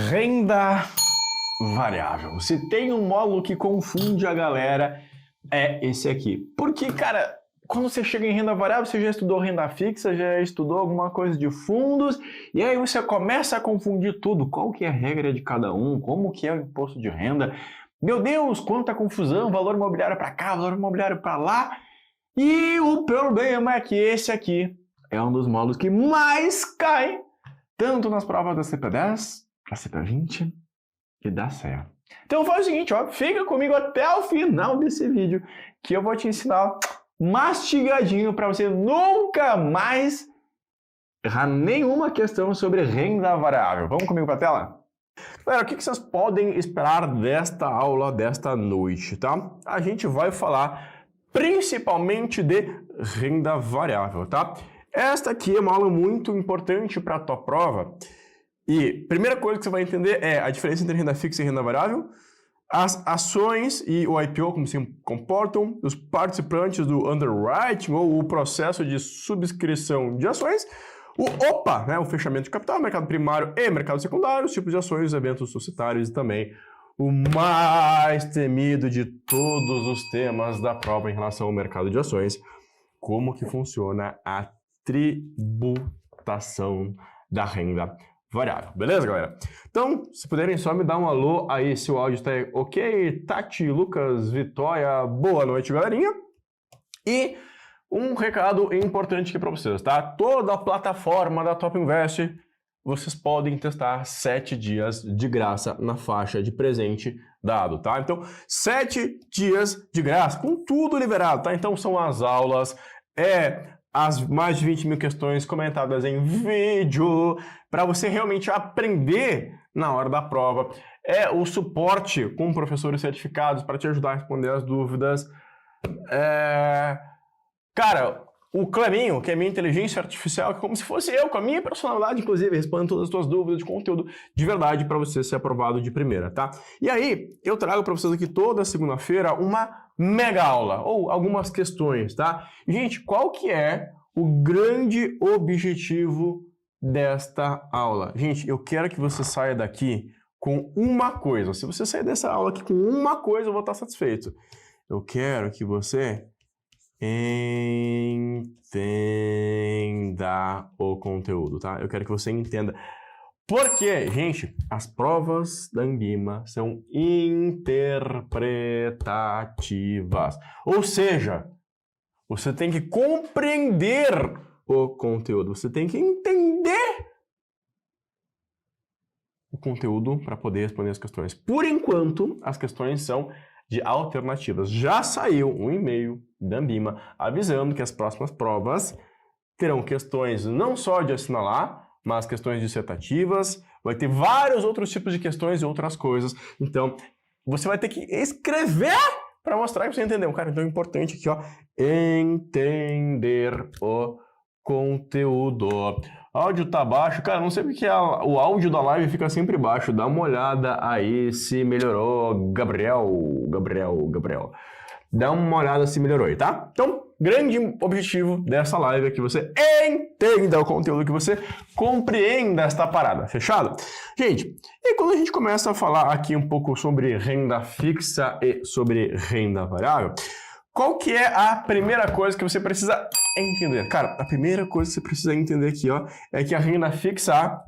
Renda variável. Se tem um módulo que confunde a galera, é esse aqui. Porque, cara, quando você chega em renda variável, você já estudou renda fixa, já estudou alguma coisa de fundos, e aí você começa a confundir tudo. Qual que é a regra de cada um? Como que é o imposto de renda? Meu Deus, quanta confusão, valor imobiliário para cá, valor imobiliário para lá. E o problema é que esse aqui é um dos módulos que mais cai, tanto nas provas da CP10, da CP20, que dá certo. Então faz o seguinte, ó, fica comigo até o final desse vídeo, que eu vou te ensinar mastigadinho para você nunca mais errar nenhuma questão sobre renda variável. Vamos comigo para a tela? Galera, o que vocês podem esperar desta aula, desta noite, tá? A gente vai falar principalmente de renda variável, tá? Esta aqui é uma aula muito importante para a tua prova. E primeira coisa que você vai entender é a diferença entre renda fixa e renda variável, as ações e o IPO, como se comportam, os participantes do underwriting ou o processo de subscrição de ações, o fechamento de capital, mercado primário e mercado secundário, os tipos de ações, eventos societários e também o mais temido de todos os temas da prova em relação ao mercado de ações, como que funciona a tributação da renda variável. Beleza, galera? Então, se puderem só me dar um alô aí se o áudio está ok. Tati, Lucas, Vitória, boa noite, galerinha. E um recado importante aqui para vocês, tá? Toda a plataforma da Top Invest, vocês podem testar 7 dias de graça na faixa de presente dado, tá? Então, 7 dias de graça, com tudo liberado, tá? Então, são as aulas, as mais de 20 mil questões comentadas em vídeo, para você realmente aprender na hora da prova. É o suporte com professores certificados para te ajudar a responder as dúvidas. Cara, o Cleminho, que é minha inteligência artificial, que é como se fosse eu, com a minha personalidade, inclusive, respondendo todas as tuas dúvidas de conteúdo de verdade para você ser aprovado de primeira, tá? E aí, eu trago para vocês aqui toda segunda-feira uma mega aula, ou algumas questões, tá? Gente, qual que é o grande objetivo desta aula? Gente, eu quero que você saia daqui com uma coisa. Se você sair dessa aula aqui com uma coisa, eu vou estar satisfeito. Eu quero que você entenda o conteúdo, tá? Eu quero que você entenda. Porque, gente, as provas da Anbima são interpretativas. Ou seja, você tem que compreender o conteúdo. Você tem que entender o conteúdo para poder responder as questões. Por enquanto, as questões são de alternativas. Já saiu um e-mail da Anbima avisando que as próximas provas terão questões não só de assinalar, mas questões dissertativas, vai ter vários outros tipos de questões e outras coisas. Então, você vai ter que escrever para mostrar que você entendeu. Cara, então é importante aqui, ó, entender o conteúdo. Áudio tá baixo. Cara, não sei porque o áudio da live fica sempre baixo. Dá uma olhada aí se melhorou. Gabriel. Dá uma olhada se melhorou aí, tá? Então, grande objetivo dessa live é que você entenda o conteúdo, que você compreenda esta parada. Fechado? Gente, e quando a gente começa a falar aqui um pouco sobre renda fixa e sobre renda variável, qual que é a primeira coisa que você precisa entender? Cara, a primeira coisa que você precisa entender aqui, ó, é que a renda fixa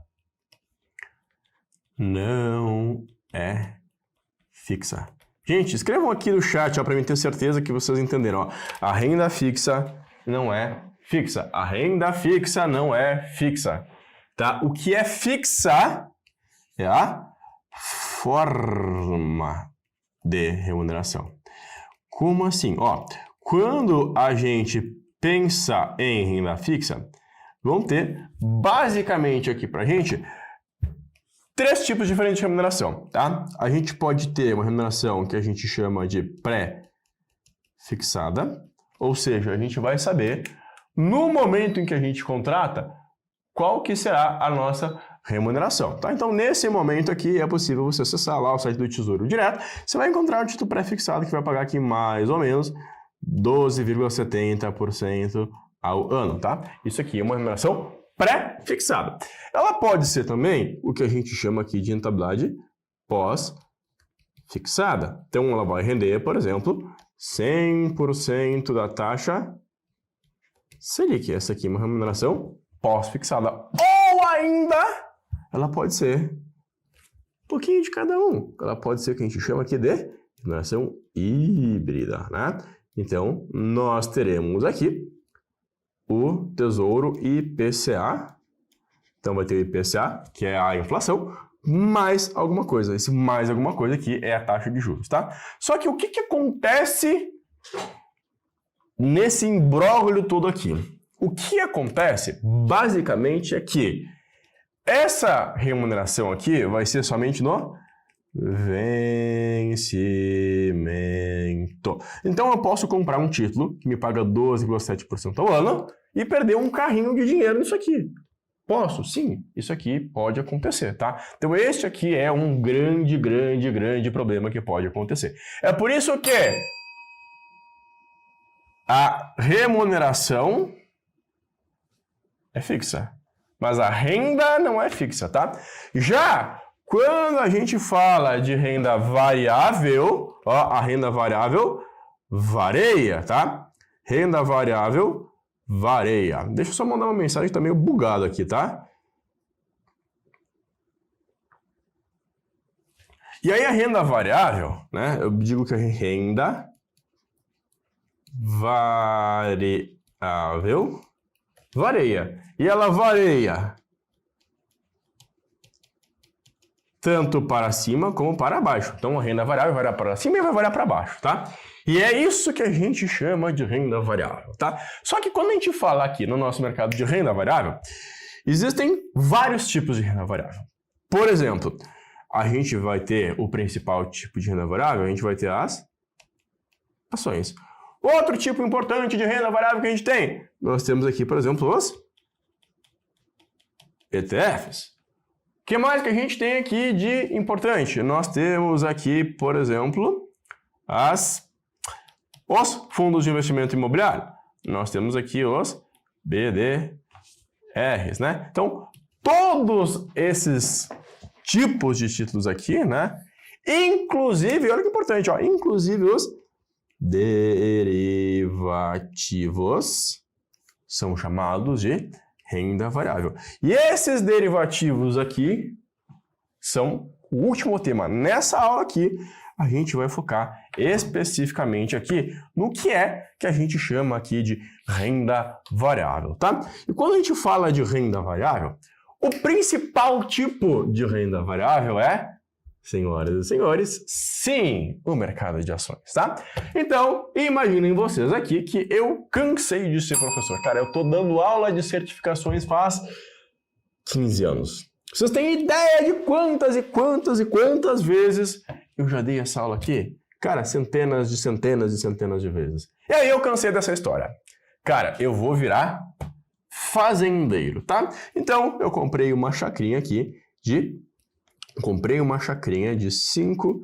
não é fixa. Gente, escrevam aqui no chat, ó, para mim ter certeza que vocês entenderam, ó. A renda fixa não é fixa. A renda fixa não é fixa, tá? O que é fixa é a forma de remuneração. Como assim? Ó, quando a gente pensa em renda fixa, vão ter basicamente aqui pra gente 3 tipos diferentes de remuneração, tá? A gente pode ter uma remuneração que a gente chama de pré-fixada, ou seja, a gente vai saber no momento em que a gente contrata qual que será a nossa remuneração, tá? Então, nesse momento aqui, é possível você acessar lá o site do Tesouro Direto, você vai encontrar o título pré-fixado que vai pagar aqui mais ou menos 12,70% ao ano, tá? Isso aqui é uma remuneração pré-fixada. Ela pode ser também o que a gente chama aqui de rentabilidade pós-fixada. Então, ela vai render, por exemplo, 100% da taxa Selic. Essa aqui é uma remuneração pós-fixada. Ou ainda, ela pode ser um pouquinho de cada um. Ela pode ser o que a gente chama aqui de remuneração híbrida, né? Então, nós teremos aqui o Tesouro IPCA. Então, vai ter o IPCA, que é a inflação, mais alguma coisa. Esse mais alguma coisa aqui é a taxa de juros, tá? Só que o que acontece nesse imbróglio todo aqui? O que acontece, basicamente, é que essa remuneração aqui vai ser somente no vencimento. Então, eu posso comprar um título que me paga 12,7% ao ano e perder um carrinho de dinheiro nisso aqui. Posso? Sim, isso aqui pode acontecer, tá? Então, este aqui é um grande problema que pode acontecer. É por isso que a remuneração é fixa, mas a renda não é fixa, tá? Já quando a gente fala de renda variável, ó, a renda variável varia, tá? Renda variável varia. Deixa eu só mandar uma mensagem que tá meio bugado aqui, tá? E aí a renda variável, né? Eu digo que a renda variável varia. E ela varia tanto para cima como para baixo. Então, a renda variável vai variar para cima e vai variar para baixo, tá? E é isso que a gente chama de renda variável, tá? Só que quando a gente fala aqui no nosso mercado de renda variável, existem vários tipos de renda variável. Por exemplo, a gente vai ter o principal tipo de renda variável, a gente vai ter as ações. Outro tipo importante de renda variável que a gente tem, nós temos aqui, por exemplo, os ETFs. O que mais que a gente tem aqui de importante? Nós temos aqui, por exemplo, os fundos de investimento imobiliário. Nós temos aqui os BDRs, né? Então, todos esses tipos de títulos aqui, né? Inclusive, olha que importante, ó, inclusive os derivativos são chamados de renda variável. E esses derivativos aqui são o último tema. Nessa aula aqui, a gente vai focar especificamente aqui no que é que a gente chama aqui de renda variável, tá? E quando a gente fala de renda variável, o principal tipo de renda variável é, senhoras e senhores, sim, o mercado de ações, tá? Então, imaginem vocês aqui que eu cansei de ser professor. Cara, eu tô dando aula de certificações faz 15 anos. Vocês têm ideia de quantas vezes eu já dei essa aula aqui? Cara, centenas de vezes. E aí eu cansei dessa história. Cara, eu vou virar fazendeiro, tá? Então, eu comprei uma chacrinha aqui de 5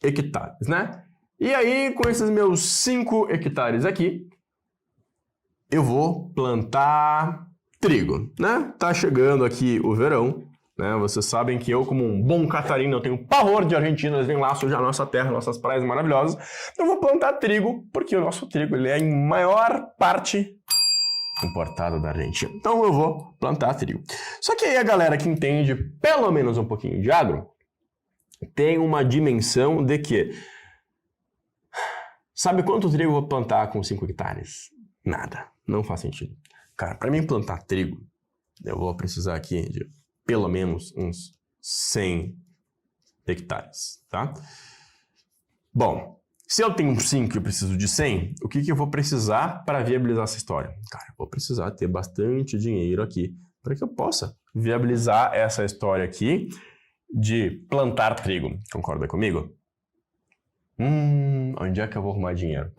hectares, né? E aí, com esses meus 5 hectares aqui, eu vou plantar trigo, né? Tá chegando aqui o verão, né? Vocês sabem que eu, como um bom catarino, eu tenho pavor de argentinas, vem lá sujar a nossa terra, nossas praias maravilhosas. Eu vou plantar trigo, porque o nosso trigo ele é em maior parte importado da Argentina. Então eu vou plantar trigo. Só que aí a galera que entende pelo menos um pouquinho de agro tem uma dimensão de que sabe quanto trigo eu vou plantar com 5 hectares? Nada. Não faz sentido. Cara, para mim plantar trigo, eu vou precisar aqui de pelo menos uns 100 hectares, tá? Bom, se eu tenho 5 e eu preciso de 100, o que eu vou precisar para viabilizar essa história? Cara, eu vou precisar ter bastante dinheiro aqui para que eu possa viabilizar essa história aqui de plantar trigo. Concorda comigo? Onde é que eu vou arrumar dinheiro?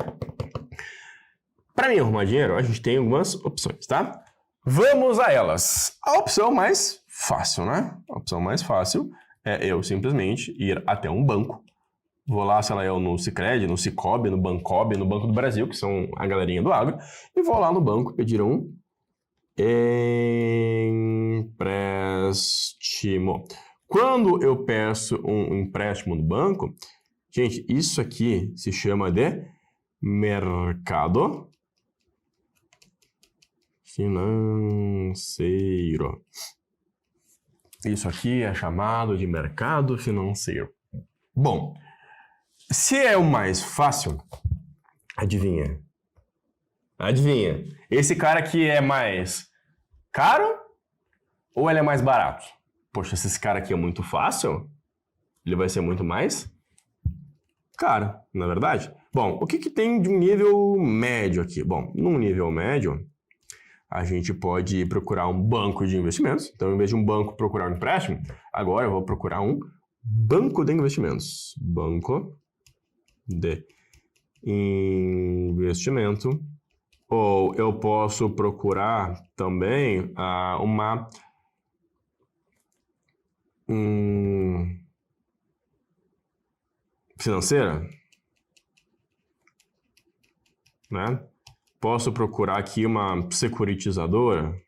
Para mim arrumar dinheiro, a gente tem algumas opções, tá? Vamos a elas. A opção mais fácil, né? A opção mais fácil é eu simplesmente ir até um banco. Vou lá, sei lá, eu no Sicredi, no Cicobi, no Bancobi, no Banco do Brasil, que são a galerinha do agro, e vou lá no banco pedir um empréstimo. Quando eu peço um empréstimo no banco, gente, isso aqui se chama de mercado financeiro. Isso aqui é chamado de mercado financeiro. Bom, se é o mais fácil, adivinha? Adivinha? Esse cara aqui é mais caro ou ele é mais barato? Poxa, se esse cara aqui é muito fácil, ele vai ser muito mais caro, não é verdade? Bom, o que tem de um nível médio aqui? Bom, num nível médio, a gente pode procurar um banco de investimentos. Então, em vez de um banco procurar um empréstimo, agora eu vou procurar um banco de investimentos. Banco de investimento. Ou eu posso procurar também uma financeira, né? Posso procurar aqui uma securitizadora.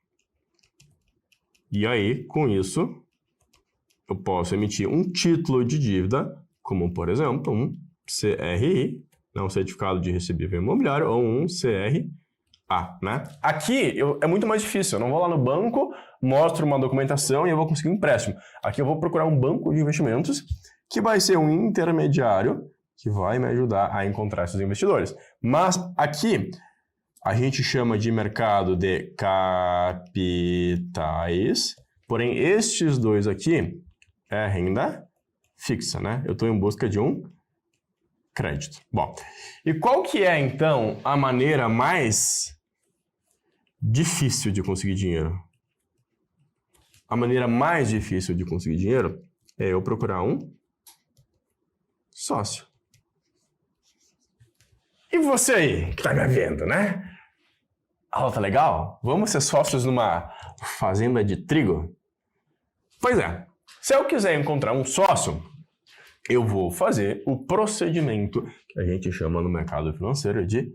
E aí, com isso, eu posso emitir um título de dívida, como, por exemplo, um CRI, né? Um certificado de recebível imobiliário, ou um CRA, né? Aqui é muito mais difícil. Eu não vou lá no banco, mostro uma documentação e eu vou conseguir um empréstimo. Aqui eu vou procurar um banco de investimentos que vai ser um intermediário que vai me ajudar a encontrar esses investidores. Mas aqui a gente chama de mercado de capitais, porém estes dois aqui é renda fixa, né? Eu estou em busca de um crédito. Bom, e qual que é então a maneira mais difícil de conseguir dinheiro? A maneira mais difícil de conseguir dinheiro é eu procurar um sócio. E você aí, que tá me vendo, né? A aula tá legal? Vamos ser sócios numa fazenda de trigo? Pois é, se eu quiser encontrar um sócio, eu vou fazer o procedimento que a gente chama no mercado financeiro de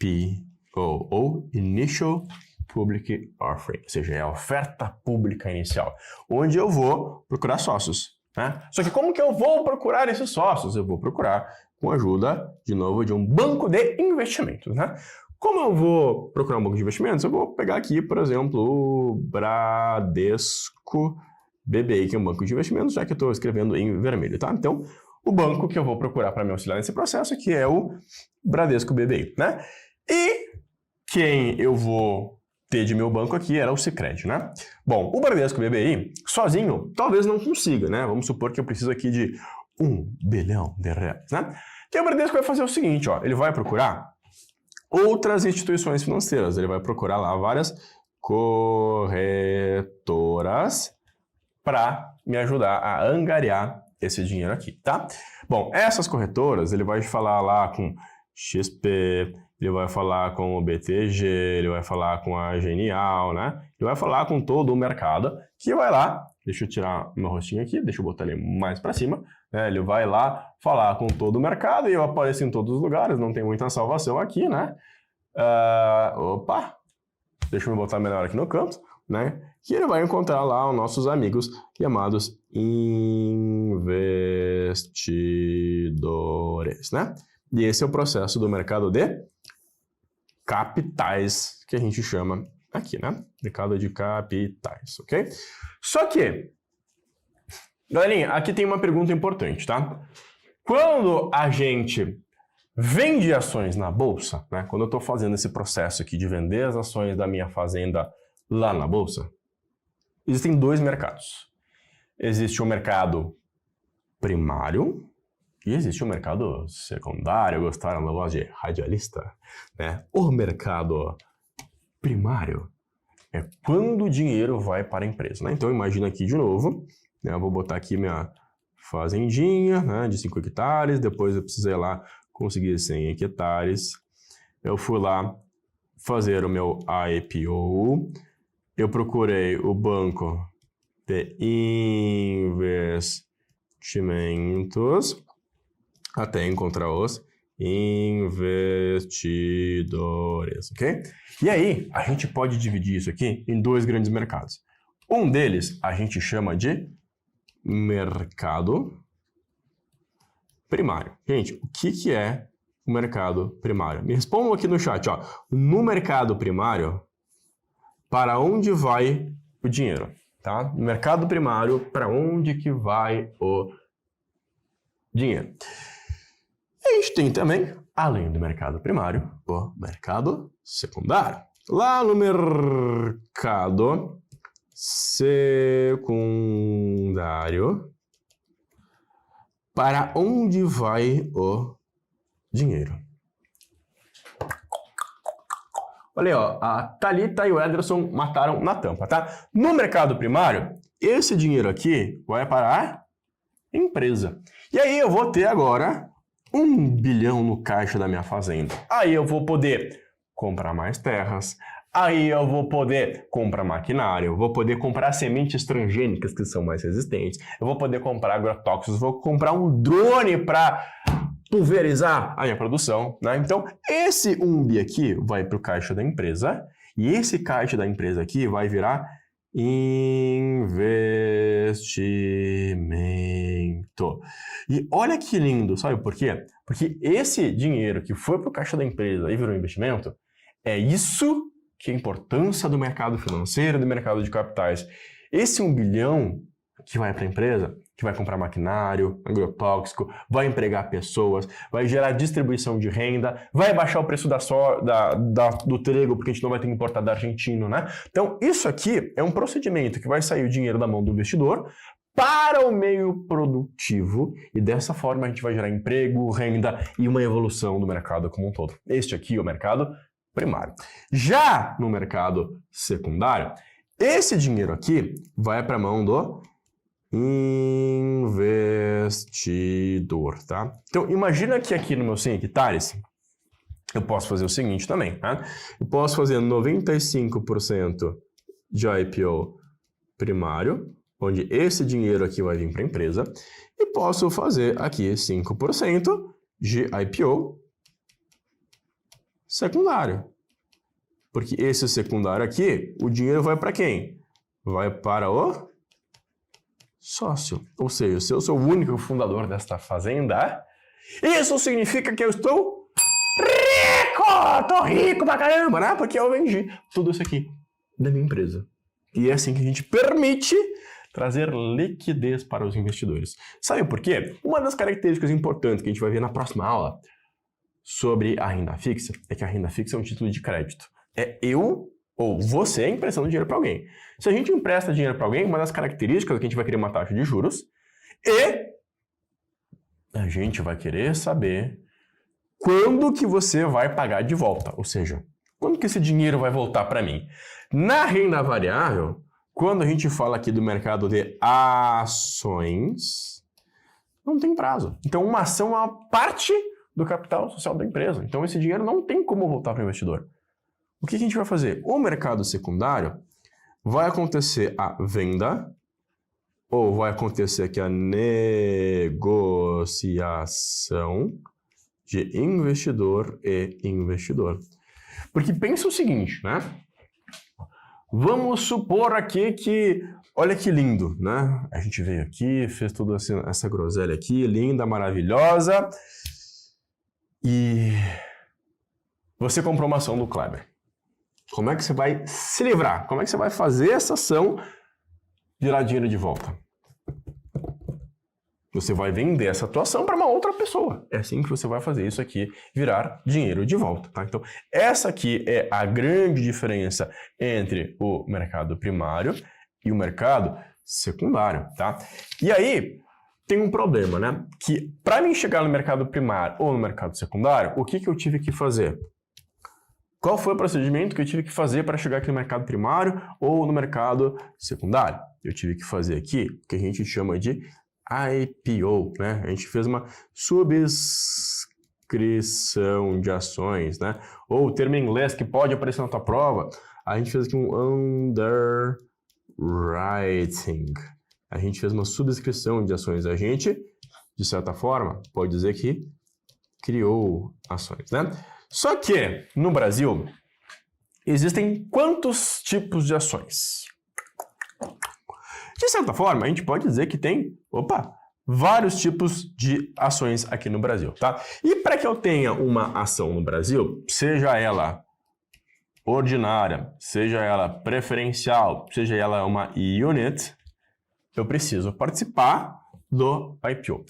IPO, ou Initial Public Offering, ou seja, é a oferta pública inicial, onde eu vou procurar sócios, né? Só que como que eu vou procurar esses sócios? Eu vou procurar com a ajuda, de novo, de um banco de investimentos, né? Como eu vou procurar um banco de investimentos? Eu vou pegar aqui, por exemplo, o Bradesco BBI, que é um banco de investimentos, já que eu estou escrevendo em vermelho, tá? Então, o banco que eu vou procurar para me auxiliar nesse processo aqui é o Bradesco BBI, né? E quem eu vou ter de meu banco aqui era o Sicredi, né? Bom, o Bradesco BBI, sozinho, talvez não consiga, né? Vamos supor que eu preciso aqui de R$1 bilhão, né? Então, o Bradesco vai fazer o seguinte, ó, ele vai procurar outras instituições financeiras, ele vai procurar lá várias corretoras para me ajudar a angariar esse dinheiro aqui, tá? Bom, essas corretoras, ele vai falar lá com XP, ele vai falar com o BTG, ele vai falar com a Genial, né? Ele vai falar com todo o mercado, que vai lá, deixa eu tirar meu rostinho aqui, deixa eu botar ele mais para cima, né? Ele vai lá falar com todo o mercado e eu apareço em todos os lugares, não tem muita salvação aqui, né? Opa! Deixa eu me botar melhor aqui no canto, né? Que ele vai encontrar lá os nossos amigos chamados investidores, né? E esse é o processo do mercado de capitais, que a gente chama aqui, né? Mercado de capitais, ok? Só que, galerinha, aqui tem uma pergunta importante, tá? Quando a gente vende ações na bolsa, né? Quando eu estou fazendo esse processo aqui de vender as ações da minha fazenda lá na bolsa, existem dois mercados. Existe o mercado primário e existe o mercado secundário. Gostaram da voz de radialista? Né? O mercado primário é quando o dinheiro vai para a empresa, né? Então imagina aqui de novo, né? Eu vou botar aqui minha fazendinha, né, de 5 hectares, depois eu precisei lá conseguir 100 hectares, eu fui lá fazer o meu IPO, eu procurei o banco de investimentos até encontrar os investidores, ok? E aí, a gente pode dividir isso aqui em dois grandes mercados. Um deles a gente chama de mercado primário. Gente, o que é o mercado primário? Me respondam aqui no chat, ó. No mercado primário, para onde vai o dinheiro? Tá? No mercado primário, para onde que vai o dinheiro? E a gente tem também, além do mercado primário, o mercado secundário. Lá no mercado secundário, para onde vai o dinheiro? Olha aí, ó, a Thalita e o Ederson mataram na tampa, tá? No mercado primário, esse dinheiro aqui vai para a empresa. E aí eu vou ter agora 1 bilhão no caixa da minha fazenda. Aí eu vou poder comprar mais terras, aí eu vou poder comprar maquinário, eu vou poder comprar sementes transgênicas que são mais resistentes, eu vou poder comprar agrotóxicos, vou comprar um drone para pulverizar a minha produção, né? Então, esse 1 bi aqui vai para o caixa da empresa e esse caixa da empresa aqui vai virar investimento. E olha que lindo, sabe por quê? Porque esse dinheiro que foi para o caixa da empresa e virou investimento, é isso que é a importância do mercado financeiro, do mercado de capitais. Esse 1 bilhão que vai para a empresa, que vai comprar maquinário, agrotóxico, vai empregar pessoas, vai gerar distribuição de renda, vai baixar o preço do trigo, porque a gente não vai ter que importar da Argentina, né? Então, isso aqui é um procedimento que vai sair o dinheiro da mão do investidor para o meio produtivo e dessa forma a gente vai gerar emprego, renda e uma evolução do mercado como um todo. Este aqui é o mercado primário. Já no mercado secundário, esse dinheiro aqui vai para a mão do investidor, tá? Então, imagina que aqui no meu 100 hectares, eu posso fazer o seguinte também, tá? Eu posso fazer 95% de IPO primário, onde esse dinheiro aqui vai vir para a empresa, e posso fazer aqui 5% de IPO secundário. Porque esse secundário aqui, o dinheiro vai para quem? Vai para o sócio. Ou seja, se eu sou o único fundador desta fazenda, isso significa que eu estou rico! Tô rico pra caramba, né? Porque eu vendi tudo isso aqui da minha empresa. E é assim que a gente permite trazer liquidez para os investidores. Sabe por quê? Uma das características importantes que a gente vai ver na próxima aula sobre a renda fixa é que a renda fixa é um título de crédito. É eu ou você emprestando dinheiro para alguém. Se a gente empresta dinheiro para alguém, uma das características é que a gente vai querer uma taxa de juros e a gente vai querer saber quando que você vai pagar de volta. Ou seja, quando que esse dinheiro vai voltar para mim? Na renda variável, quando a gente fala aqui do mercado de ações, não tem prazo. Então, uma ação é uma parte do capital social da empresa. Então, esse dinheiro não tem como voltar para o investidor. O que a gente vai fazer? O mercado secundário vai acontecer a venda ou vai acontecer aqui a negociação de investidor e investidor. Porque pensa o seguinte, né? Vamos supor aqui que, olha que lindo, né? A gente veio aqui, fez toda essa groselha aqui, linda, maravilhosa, e você comprou uma ação do Kleber. Como é que você vai se livrar? Como é que você vai fazer essa ação virar dinheiro de volta? Você vai vender essa tua ação para uma outra pessoa. É assim que você vai fazer isso aqui virar dinheiro de volta, tá? Então, essa aqui é a grande diferença entre o mercado primário e o mercado secundário, tá? E aí, tem um problema, né? Que para mim chegar no mercado primário ou no mercado secundário, o que eu tive que fazer? Qual foi o procedimento que eu tive que fazer para chegar aqui no mercado primário ou no mercado secundário? Eu tive que fazer aqui o que a gente chama de IPO, né? A gente fez uma subscrição de ações, né? Ou o termo em inglês que pode aparecer na tua prova, a gente fez aqui um underwriting. A gente fez uma subscrição de ações. A gente, de certa forma, pode dizer que criou ações, né? Só que, no Brasil, existem quantos tipos de ações? De certa forma, a gente pode dizer que tem, vários tipos de ações aqui no Brasil, tá? E para que eu tenha uma ação no Brasil, seja ela ordinária, seja ela preferencial, seja ela uma unit, eu preciso participar do IPO.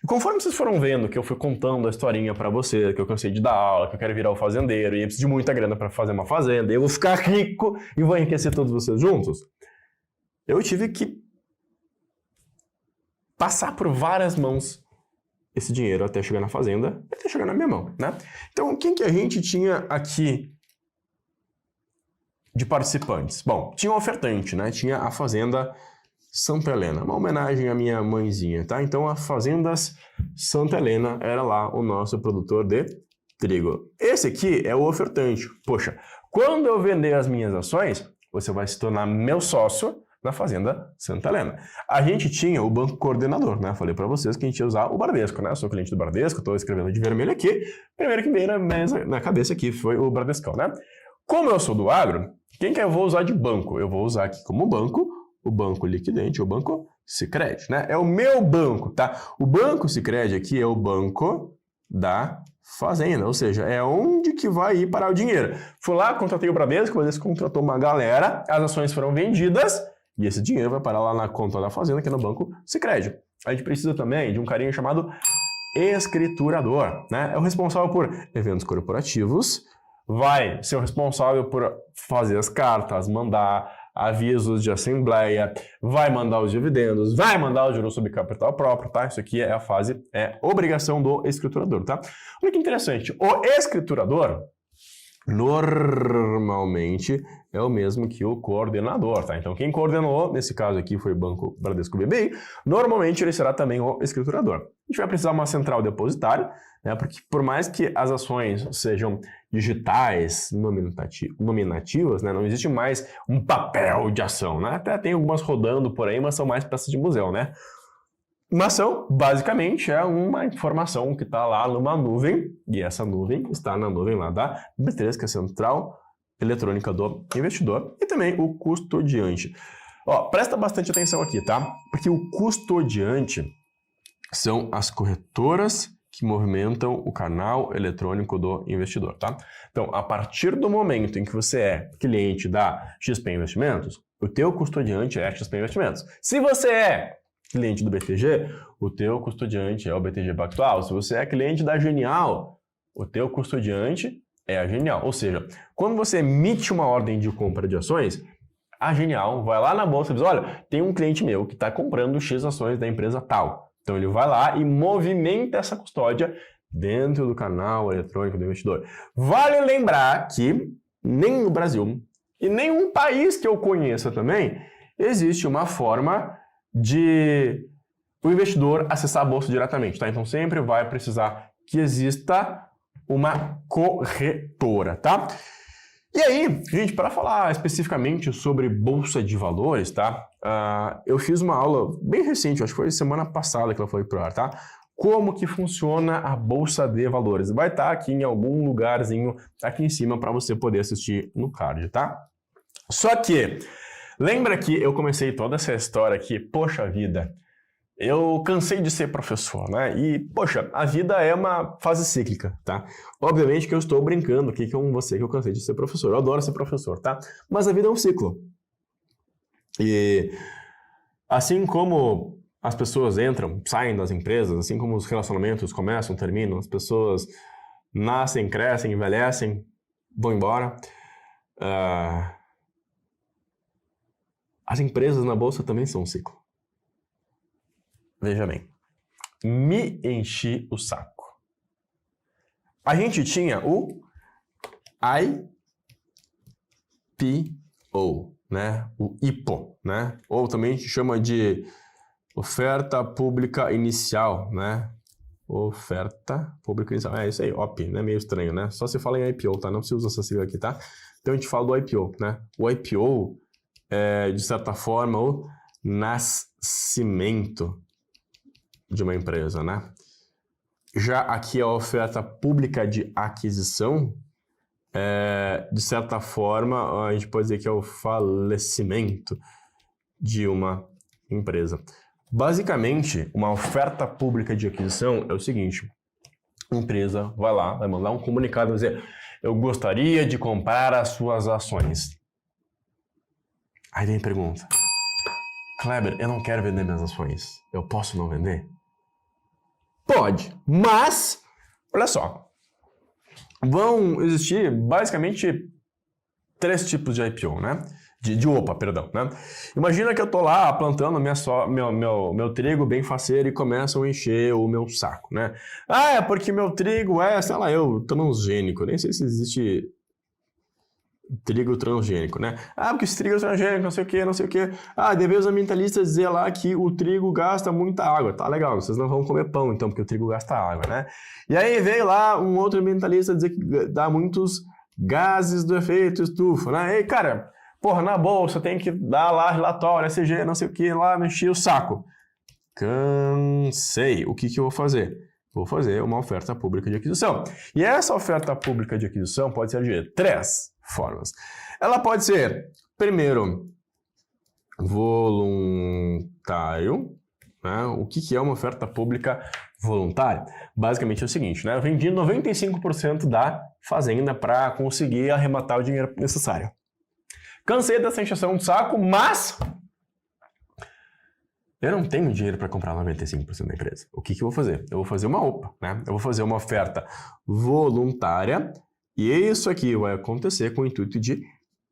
E conforme vocês foram vendo que eu fui contando a historinha para você, que eu cansei de dar aula, que eu quero virar o fazendeiro e eu preciso de muita grana para fazer uma fazenda, e eu vou ficar rico e vou enriquecer todos vocês juntos, eu tive que passar por várias mãos esse dinheiro até chegar na fazenda, até chegar na minha mão, né? Então, quem que a gente tinha aqui de participantes? Bom, tinha um ofertante, né? Tinha a Fazenda Santa Helena, uma homenagem à minha mãezinha, tá? Então, a Fazendas Santa Helena era lá o nosso produtor de trigo. Esse aqui é o ofertante. Poxa, quando eu vender as minhas ações, você vai se tornar meu sócio na Fazenda Santa Helena. A gente tinha o banco coordenador, né? Falei para vocês que a gente ia usar o Bradesco, né? Eu sou cliente do Bradesco, estou escrevendo de vermelho aqui. Primeiro que veio na cabeça aqui foi o Bradescão, né? Como eu sou do agro, quem que eu vou usar de banco? Eu vou usar aqui como banco o Banco Liquidente, o Banco Sicredi, né? É o meu banco, tá? O Banco Sicredi aqui é o banco da fazenda, ou seja, é onde que vai ir parar o dinheiro. Fui lá, contratei o Bradesco contratou uma galera, as ações foram vendidas e esse dinheiro vai parar lá na conta da fazenda, que é no Banco Sicredi. A gente precisa também de um carinha chamado escriturador, né? É o responsável por eventos corporativos, vai ser o responsável por fazer as cartas, mandar avisos de assembleia, vai mandar os dividendos, vai mandar o juros sobre capital próprio, tá? Isso aqui é a fase, é obrigação do escriturador, tá? Olha que interessante, o escriturador normalmente é o mesmo que o coordenador, tá? Então, quem coordenou, nesse caso aqui foi o Banco Bradesco BBI, normalmente ele será também o escriturador. A gente vai precisar de uma central depositária, né? Porque por mais que as ações sejam digitais, nominativas, né? Não existe mais um papel de ação, né? Até tem algumas rodando por aí, mas são mais peças de museu, né? Uma ação, basicamente, é uma informação que está lá numa nuvem, e essa nuvem está na nuvem lá da B3, que é a Central Eletrônica do Investidor, e também o custodiante. Ó, presta bastante atenção aqui, tá? Porque o custodiante são as corretoras que movimentam o canal eletrônico do investidor, tá? Então, a partir do momento em que você é cliente da XP Investimentos, o teu custodiante é a XP Investimentos. Se você é cliente do BTG, o teu custodiante é o BTG Pactual. Se você é cliente da Genial, o teu custodiante é a Genial. Ou seja, quando você emite uma ordem de compra de ações, a Genial vai lá na bolsa e diz, olha, tem um cliente meu que está comprando X ações da empresa tal. Então ele vai lá e movimenta essa custódia dentro do canal eletrônico do investidor. Vale lembrar que nem no Brasil e nenhum país que eu conheça também existe uma forma de o investidor acessar a bolsa diretamente, tá? Então sempre vai precisar que exista uma corretora, tá? E aí, gente, para falar especificamente sobre bolsa de valores, tá? Eu fiz uma aula bem recente, acho que foi semana passada que ela foi pro ar, tá? Como que funciona a bolsa de valores. Vai estar aqui em algum lugarzinho aqui em cima para você poder assistir no card, tá? Só que lembra que eu comecei toda essa história aqui, poxa vida, eu cansei de ser professor, né? E, poxa, a vida é uma fase cíclica, tá? Obviamente que eu estou brincando aqui com você que eu cansei de ser professor. Eu adoro ser professor, tá? Mas a vida é um ciclo. E assim como as pessoas entram, saem das empresas, assim como os relacionamentos começam, terminam, as pessoas nascem, crescem, envelhecem, vão embora. As empresas na bolsa também são um ciclo. Veja bem, me enchi o saco. A gente tinha o IPO, né? O IPO, né? Ou também a gente chama de oferta pública inicial, né? Oferta pública inicial. É isso aí, OP, né? Meio estranho, né? Só se fala em IPO, tá? Não se usa essa sigla aqui, tá? Então a gente fala do IPO, né? O IPO é, de certa forma, o nascimento de uma empresa, né? Já aqui a oferta pública de aquisição, de certa forma, a gente pode dizer que é o falecimento de uma empresa. Basicamente, uma oferta pública de aquisição é o seguinte: a empresa vai lá, vai mandar um comunicado, vai dizer: eu gostaria de comprar as suas ações. Aí vem a pergunta: Kleber, eu não quero vender minhas ações. Eu posso não vender? Pode, mas, olha só, vão existir basicamente 3 tipos de IPO, né? De OPA, perdão, né? Imagina que eu tô lá plantando meu trigo bem faceiro e começam a encher o meu saco, né? Ah, é porque meu trigo é, sei lá, transgênico. Nem sei se existe trigo transgênico, né? Ah, porque esse trigo é transgênico, não sei o que, não sei o que. Ah, deve os ambientalistas dizer lá que o trigo gasta muita água. Tá legal, vocês não vão comer pão, então, porque o trigo gasta água, né? E aí veio lá um outro ambientalista dizer que dá muitos gases do efeito estufa, né? E, cara, porra, na bolsa tem que dar lá relatório, ESG, não sei o que, lá, mexer o saco. Cansei. O que eu vou fazer? Vou fazer uma oferta pública de aquisição. E essa oferta pública de aquisição pode ser de 3 formas. Ela pode ser, primeiro, voluntário. Né? O que é uma oferta pública voluntária? Basicamente é o seguinte, né? Eu vendi 95% da fazenda para conseguir arrematar o dinheiro necessário. Cansei dessa encheção de saco, mas eu não tenho dinheiro para comprar 95% da empresa. O que eu vou fazer? Eu vou fazer uma OPA, né? Eu vou fazer uma oferta voluntária e isso aqui vai acontecer com o intuito de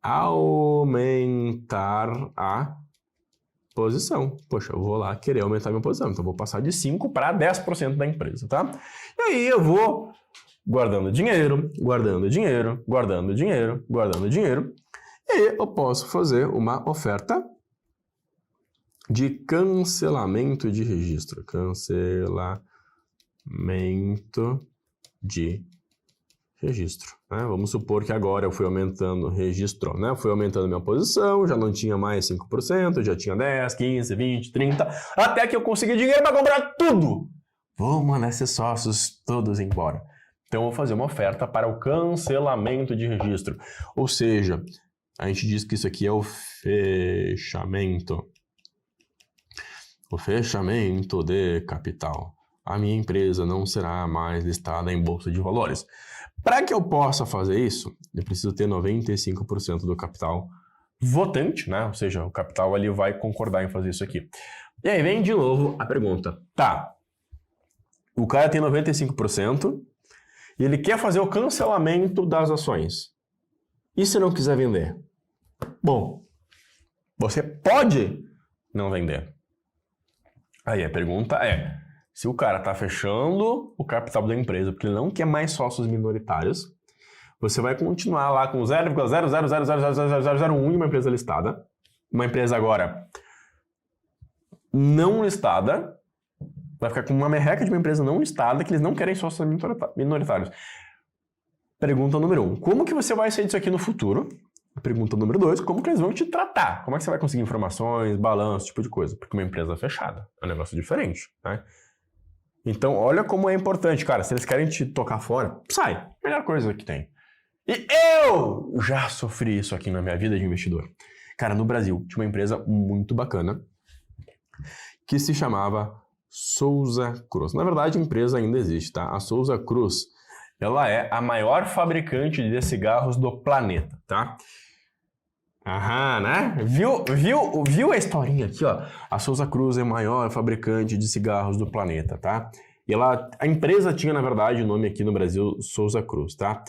aumentar a posição. Poxa, eu vou lá querer aumentar a minha posição, então eu vou passar de 5% para 10% da empresa, tá? E aí eu vou guardando dinheiro, guardando dinheiro, guardando dinheiro, guardando dinheiro, e eu posso fazer uma oferta de cancelamento de registro. Cancelamento de registro. Né? Vamos supor que agora eu fui aumentando registro, né? Fui aumentando minha posição, já não tinha mais 5%, já tinha 10, 15, 20, 30, até que eu consegui dinheiro para comprar tudo. Vou mandar esses sócios todos embora. Então eu vou fazer uma oferta para o cancelamento de registro. Ou seja, a gente diz que isso aqui é o fechamento. O fechamento de capital. A minha empresa não será mais listada em bolsa de valores. Para que eu possa fazer isso, eu preciso ter 95% do capital votante, né? Ou seja, o capital ali vai concordar em fazer isso aqui. E aí vem de novo a pergunta. Tá, o cara tem 95% e ele quer fazer o cancelamento das ações. E se não quiser vender? Bom, você pode não vender. Aí a pergunta é, se o cara está fechando o capital da empresa porque ele não quer mais sócios minoritários, você vai continuar lá com 0,0000001 em uma empresa listada, uma empresa agora não listada, vai ficar com uma merreca de uma empresa não listada que eles não querem sócios minoritários. Pergunta número 1. Como que você vai sair disso aqui no futuro? Pergunta número 2. Como que eles vão te tratar? Como é que você vai conseguir informações, balanço, esse tipo de coisa? Porque uma empresa fechada é um negócio diferente, né? Então, olha como é importante, cara. Se eles querem te tocar fora, sai. Melhor coisa que tem. E eu já sofri isso aqui na minha vida de investidor. Cara, no Brasil, tinha uma empresa muito bacana que se chamava Souza Cruz. Na verdade, a empresa ainda existe, tá? A Souza Cruz, ela é a maior fabricante de cigarros do planeta, tá? Aham, né? Viu a historinha aqui, ó? A Souza Cruz é a maior fabricante de cigarros do planeta, tá? E a empresa tinha, na verdade, o nome aqui no Brasil, Souza Cruz, tá?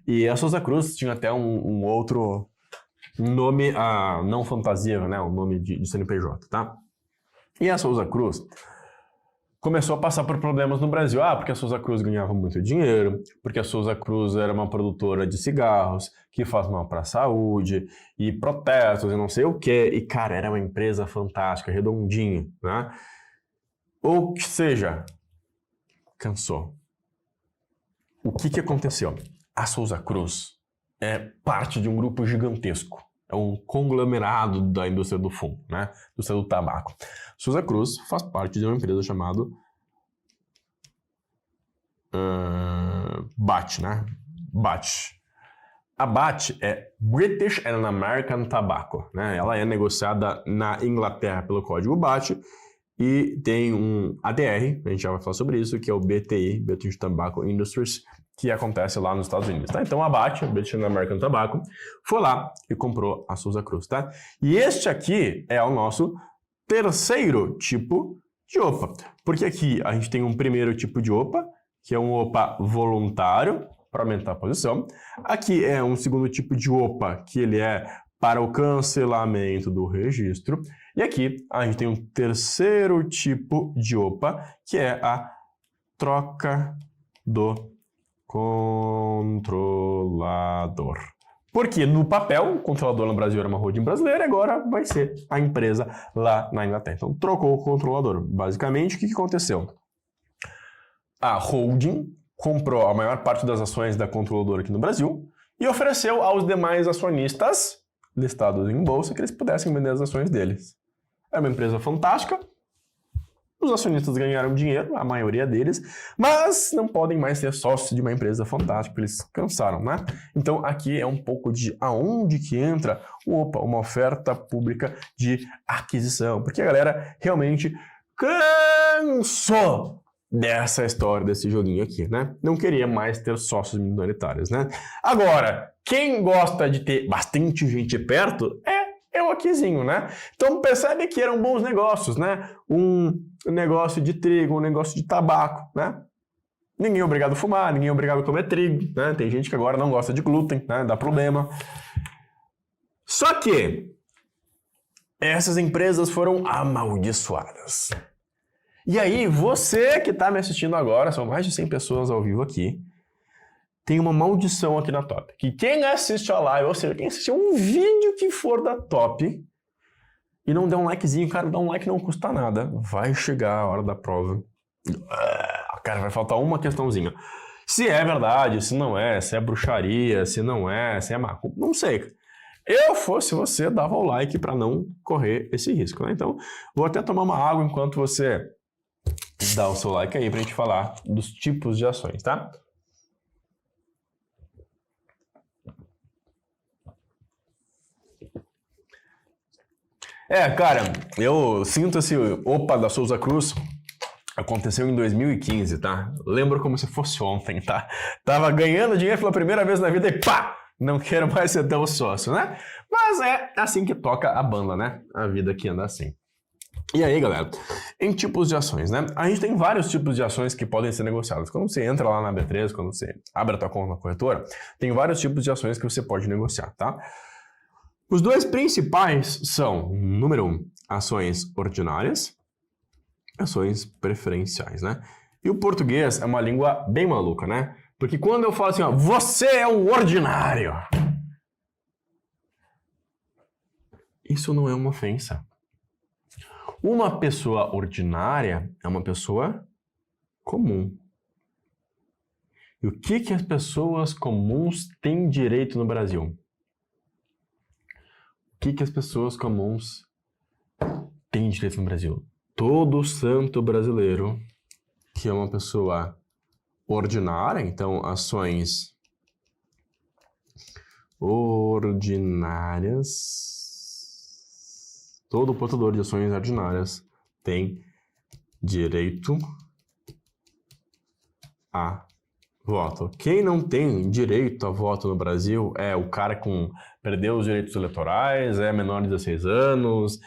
E a Souza Cruz tinha até um outro nome, não fantasia, né? Um nome de CNPJ, tá? E a Souza Cruz começou a passar por problemas no Brasil. Porque a Souza Cruz ganhava muito dinheiro, porque a Souza Cruz era uma produtora de cigarros que faz mal para a saúde, e protestos e não sei o quê. E, cara, era uma empresa fantástica, redondinha, né? Ou seja, cansou. O que aconteceu? A Souza Cruz é parte de um grupo gigantesco. É um conglomerado da indústria do fumo, né? Indústria do tabaco. Souza Cruz faz parte de uma empresa chamada BAT, né? BAT. A BAT é British and American Tobacco, né? Ela é negociada na Inglaterra pelo código BAT e tem um ADR, a gente já vai falar sobre isso, que é o BTI, British Tobacco Industries, que acontece lá nos Estados Unidos, tá? Então a BAT, British and American Tobacco, foi lá e comprou a Souza Cruz, tá? E este aqui é o nosso terceiro tipo de OPA, porque aqui a gente tem um primeiro tipo de OPA, que é um OPA voluntário, para aumentar a posição. Aqui é um segundo tipo de OPA, que ele é para o cancelamento do registro. E aqui a gente tem um terceiro tipo de OPA, que é a troca do controlador. Porque no papel, o controlador no Brasil era uma holding brasileira, agora vai ser a empresa lá na Inglaterra. Então, trocou o controlador. Basicamente, o que aconteceu? A holding comprou a maior parte das ações da controladora aqui no Brasil e ofereceu aos demais acionistas listados em bolsa que eles pudessem vender as ações deles. É uma empresa fantástica, os acionistas ganharam dinheiro, a maioria deles, mas não podem mais ser sócios de uma empresa fantástica, eles cansaram, né? Então aqui é um pouco de aonde que entra uma oferta pública de aquisição, porque a galera realmente cansou dessa história, desse joguinho aqui, né? Não queria mais ter sócios minoritários, né? Agora, quem gosta de ter bastante gente perto é o aquizinho, né? Então percebe que eram bons negócios, né? Um negócio de trigo, um negócio de tabaco, né? Ninguém é obrigado a fumar, ninguém é obrigado a comer trigo, né? Tem gente que agora não gosta de glúten, né? Dá problema. Só que essas empresas foram amaldiçoadas. E aí, você que está me assistindo agora, são mais de 100 pessoas ao vivo aqui, tem uma maldição aqui na Top. Que quem assiste a live, ou seja, quem assistiu um vídeo que for da Top e não der um likezinho, cara, dá um like não custa nada. Vai chegar a hora da prova. Cara, vai faltar uma questãozinha. Se é verdade, se não é, se é bruxaria, se não é, se é macumba, não sei. Eu fosse você, dava o like para não correr esse risco, né? Então, vou até tomar uma água enquanto você dá o seu like aí pra gente falar dos tipos de ações, tá? Cara, eu sinto esse OPA da Souza Cruz, aconteceu em 2015, tá? Lembro como se fosse ontem, tá? Tava ganhando dinheiro pela primeira vez na vida e pá! Não quero mais ser tão sócio, né? Mas é assim que toca a banda, né? A vida aqui anda assim. E aí, galera, em tipos de ações, né? A gente tem vários tipos de ações que podem ser negociadas. Quando você entra lá na B3, quando você abre a tua conta na corretora, tem vários tipos de ações que você pode negociar, tá? Os dois principais são, número 1, ações ordinárias, ações preferenciais, né? E o português é uma língua bem maluca, né? Porque quando eu falo assim, ó, você é um ordinário, isso não é uma ofensa. Uma pessoa ordinária é uma pessoa comum. E o que as pessoas comuns têm direito no Brasil? O que as pessoas comuns têm direito no Brasil? Todo santo brasileiro que é uma pessoa ordinária, então ações ordinárias, todo portador de ações ordinárias tem direito a voto. Quem não tem direito a voto no Brasil é o cara que perdeu os direitos eleitorais, é menor de 16 anos,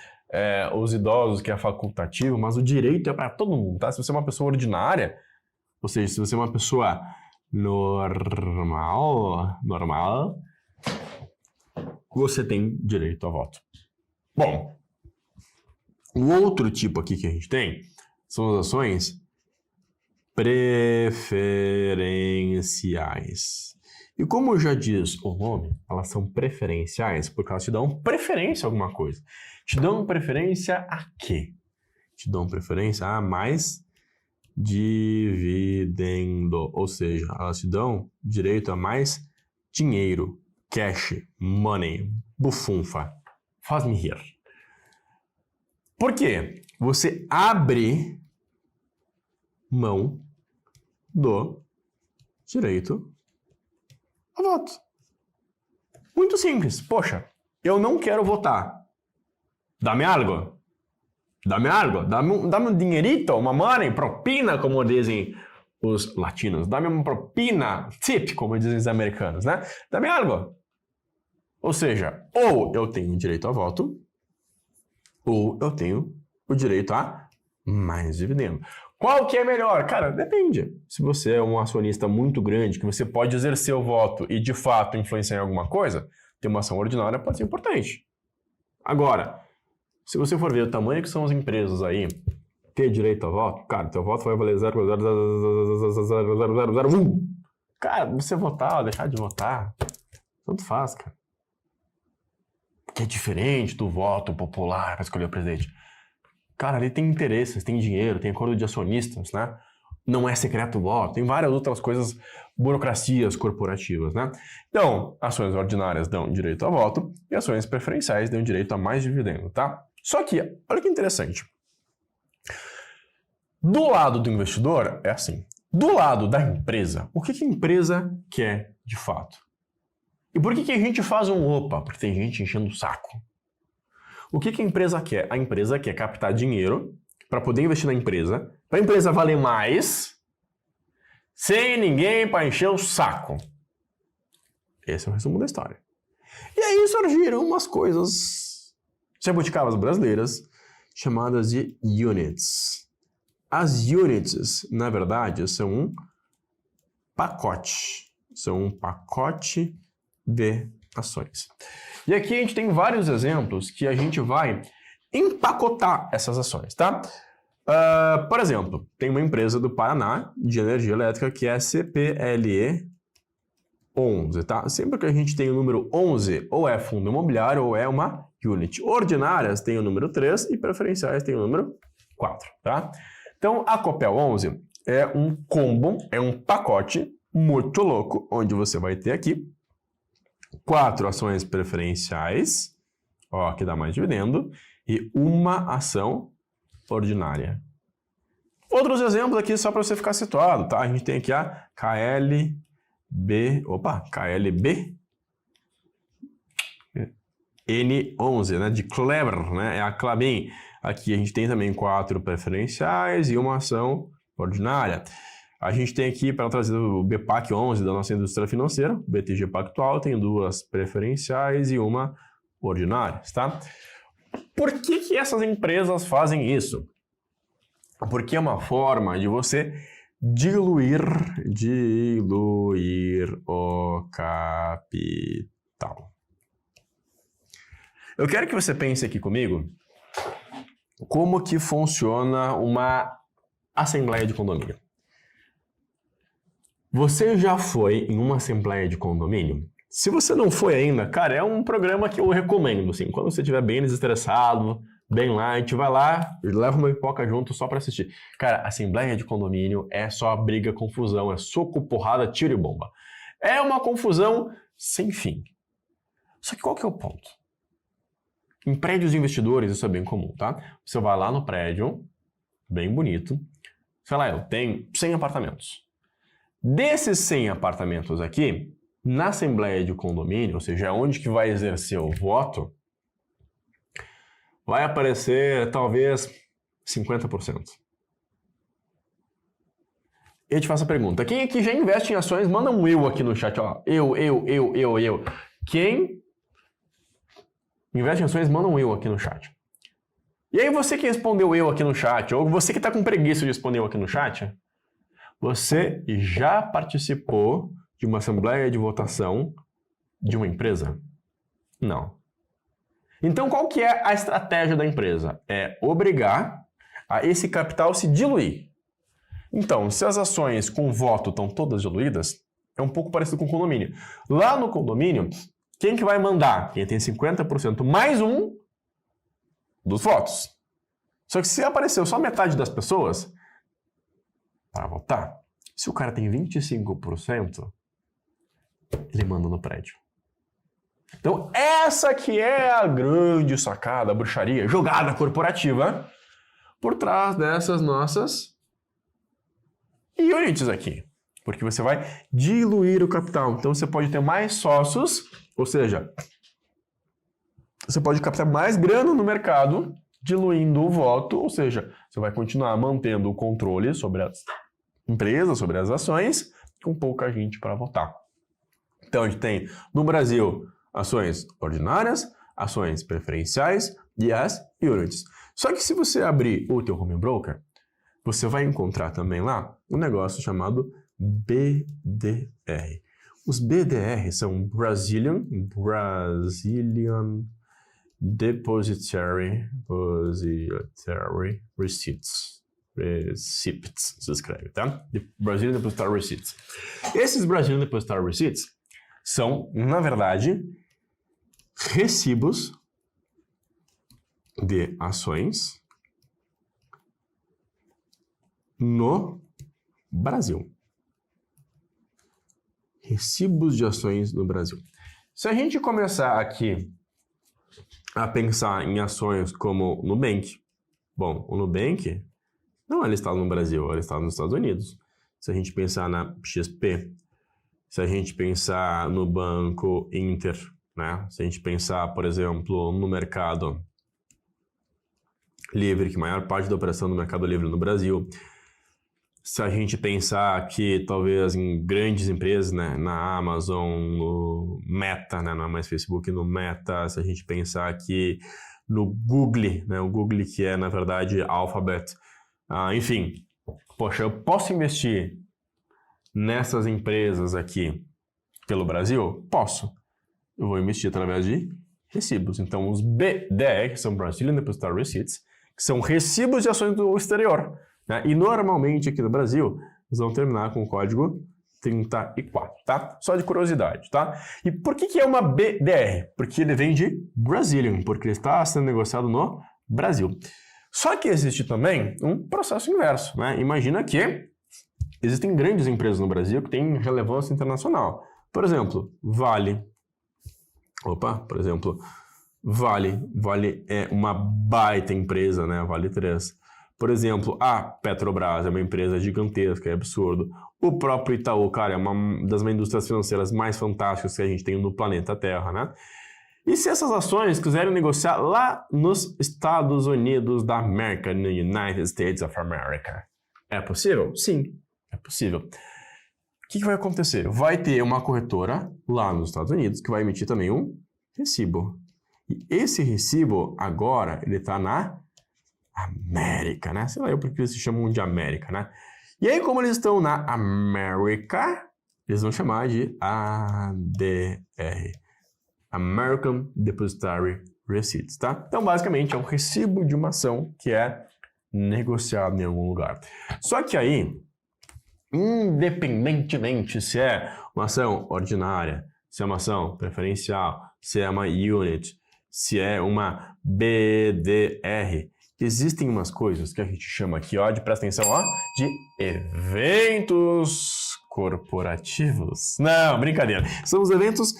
os idosos que é facultativo, mas o direito é para todo mundo, tá? Se você é uma pessoa ordinária, ou seja, se você é uma pessoa normal, você tem direito a voto. Bom, o outro tipo aqui que a gente tem são as ações preferenciais. E como já diz o nome, elas são preferenciais porque elas te dão preferência a alguma coisa. Te dão preferência a quê? Te dão preferência a mais dividendo, ou seja, elas te dão direito a mais dinheiro, cash, money, bufunfa. Faz-me rir. Por quê? Você abre mão do direito a voto. Muito simples. Poxa, eu não quero votar. Dá-me algo. Dá-me algo. Dá-me um dinheirito, uma money, propina, como dizem os latinos. Dá-me uma propina, tip, como dizem os americanos, né? Dá-me algo. Ou seja, ou eu tenho direito a voto, ou eu tenho o direito a mais dividendo. Qual que é melhor? Cara, depende. Se você é um acionista muito grande, que você pode exercer o voto e de fato influenciar em alguma coisa, ter uma ação ordinária pode ser importante. Agora, se você for ver o tamanho que são as empresas aí, ter direito a voto, cara, teu voto vai valer 0,00001. Cara, você votar ou deixar de votar, tanto faz, cara. Que é diferente do voto popular para escolher o presidente. Cara, ali tem interesses, tem dinheiro, tem acordo de acionistas, né? Não é secreto o voto, tem várias outras coisas, burocracias corporativas, né? Então, ações ordinárias dão direito a voto e ações preferenciais dão direito a mais dividendo, tá? Só que, olha que interessante. Do lado do investidor, é assim. Do lado da empresa, o que a empresa quer de fato? E por que a gente faz um opa? Porque tem gente enchendo o saco. O que a empresa quer? A empresa quer captar dinheiro para poder investir na empresa, para a empresa valer mais, sem ninguém para encher o saco. Esse é o resumo da história. E aí surgiram umas coisas jabuticabas brasileiras chamadas de units. As units, na verdade, são um pacote. São um pacote de ações. E aqui a gente tem vários exemplos que a gente vai empacotar essas ações, tá? Por exemplo, tem uma empresa do Paraná de energia elétrica que é a CPLE 11, tá? Sempre que a gente tem o número 11, ou é fundo imobiliário ou é uma unit. Ordinárias tem o número 3 e preferenciais tem o número 4, tá? Então, a Copel 11 é um combo, é um pacote muito louco, onde você vai ter aqui 4 ações preferenciais, ó, que dá mais dividendo, e uma ação ordinária. Outros exemplos aqui só para você ficar situado, tá? A gente tem aqui a KLB N11, né? De Kleber, né? É a Klabin. Aqui a gente tem também 4 preferenciais e uma ação ordinária. A gente tem aqui, para trazer o BPAC 11 da nossa indústria financeira, o BTG Pactual tem 2 preferenciais e uma ordinária, tá? Por que essas empresas fazem isso? Porque é uma forma de você diluir o capital. Eu quero que você pense aqui comigo como que funciona uma assembleia de condomínio. Você já foi em uma assembleia de condomínio? Se você não foi ainda, cara, é um programa que eu recomendo, assim, quando você estiver bem desestressado, bem light, vai lá, leva uma pipoca junto só pra assistir. Cara, assembleia de condomínio é só briga, confusão, é soco, porrada, tiro e bomba. É uma confusão sem fim. Só que qual que é o ponto? Em prédios de investidores isso é bem comum, tá? Você vai lá no prédio, bem bonito, sei lá, eu tenho 100 apartamentos. Desses 100 apartamentos aqui, na assembleia de condomínio, ou seja, onde que vai exercer o voto, vai aparecer talvez 50%. Eu te faço a pergunta, quem aqui já investe em ações, manda um eu aqui no chat, ó. Eu. Quem investe em ações, manda um eu aqui no chat. E aí você que respondeu eu aqui no chat, ou você que está com preguiça de responder eu aqui no chat, você já participou de uma assembleia de votação de uma empresa? Não. Então, qual que é a estratégia da empresa? É obrigar a esse capital se diluir. Então, se as ações com voto estão todas diluídas, é um pouco parecido com o condomínio. Lá no condomínio, quem que vai mandar? Quem tem 50% mais um dos votos. Só que se apareceu só metade das pessoas para votar, se o cara tem 25%, ele manda no prédio. Então, essa que é a grande sacada, a bruxaria, jogada corporativa por trás dessas nossas units aqui. porque você vai diluir o capital. Então, você pode ter mais sócios, ou seja, você pode captar mais grana no mercado, diluindo o voto, ou seja, você vai continuar mantendo o controle sobre as empresas, sobre as ações, com pouca gente para votar. Então, a gente tem, no Brasil, ações ordinárias, ações preferenciais e as units. Só que se você abrir o teu home broker, você vai encontrar também lá um negócio chamado BDR. Os BDR são Brazilian Depositary Receipts. Receipts, se escreve, tá? Brazilian Depositary Receipts. Esses Brazilian Depositary Receipts são, na verdade, recibos de ações no Brasil. Recibos de ações no Brasil. Se a gente começar aqui a pensar em ações como o Nubank, bom, o Nubank não é listado no Brasil, é listado nos Estados Unidos. Se a gente pensar na XP, se a gente pensar no Banco Inter, né? Se a gente pensar, por exemplo, no Mercado Livre, que a maior parte da operação do Mercado Livre no Brasil, se a gente pensar que talvez em grandes empresas, né, na Amazon, no Meta, né, não é mais Facebook, no Meta, se a gente pensar aqui no Google, né, o Google que é, na verdade, Alphabet, enfim, poxa, eu posso investir nessas empresas aqui pelo Brasil? Posso. Eu vou investir através de recibos. Então, os BDR, que são Brazilian Depositary Receipts, que são recibos de ações do exterior, né? E normalmente aqui no Brasil, eles vão terminar com o código 34, tá? Só de curiosidade, tá? E por que é uma BDR? Porque ele vem de Brazilian, porque ele está sendo negociado no Brasil. Só que existe também um processo inverso, né? Imagina que existem grandes empresas no Brasil que têm relevância internacional. Por exemplo, Vale. Por exemplo, Vale. Vale é uma baita empresa, né? Vale 3. Por exemplo, a Petrobras é uma empresa gigantesca, é absurdo. O próprio Itaú, cara, é uma das indústrias financeiras mais fantásticas que a gente tem no planeta Terra, né? E se essas ações quiserem negociar lá nos Estados Unidos da América, no United States of America, é possível? Sim, é possível. O que vai acontecer? Vai ter uma corretora lá nos Estados Unidos que vai emitir também um recibo. E esse recibo, agora, ele está na América, né? Sei lá eu porque eles se chamam de América, né? E aí, como eles estão na América, eles vão chamar de ADR. American Depositary Receipts, tá? Então, basicamente, é um recibo de uma ação que é negociado em algum lugar. Só que aí, independentemente se é uma ação ordinária, se é uma ação preferencial, se é uma unit, se é uma BDR, existem umas coisas que a gente chama aqui, ó, presta atenção, ó, de eventos corporativos. Não, brincadeira. São os eventos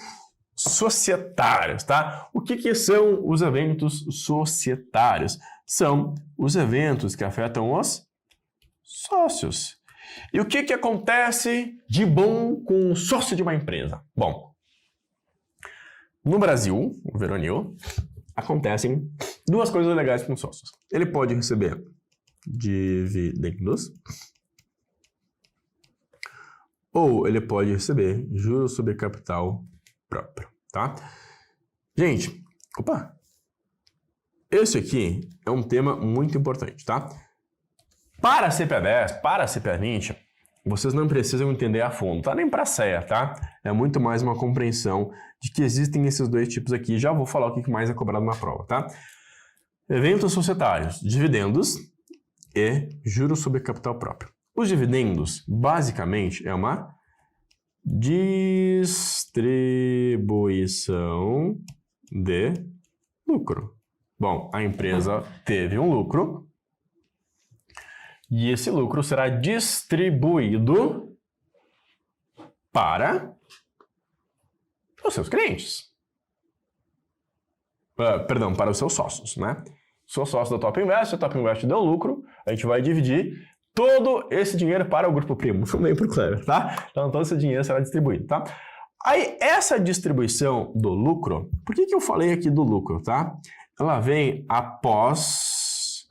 societários, tá? O que são os eventos societários? São os eventos que afetam os sócios. E o que acontece de bom com o sócio de uma empresa? Bom, no Brasil, o Veronil, acontecem duas coisas legais com os sócios. Ele pode receber dividendos ou ele pode receber juros sobre capital próprio, tá? Gente, esse aqui é um tema muito importante, tá? Para CPA 10, para CPA 20, vocês não precisam entender a fundo, tá? Nem para a CEA, tá? É muito mais uma compreensão de que existem esses dois tipos aqui. Já vou falar o que mais é cobrado na prova, tá? Eventos societários, dividendos e juros sobre capital próprio. Os dividendos, basicamente, é uma distribuição de lucro. Bom, a empresa teve um lucro e esse lucro será distribuído para os seus clientes. Para os seus sócios, né? Sou sócio da Top Invest, a Top Invest deu lucro, a gente vai dividir todo esse dinheiro para o grupo primo, também para o Clever, tá? Então todo esse dinheiro será distribuído, tá? Aí essa distribuição do lucro, por que eu falei aqui do lucro, tá? Ela vem após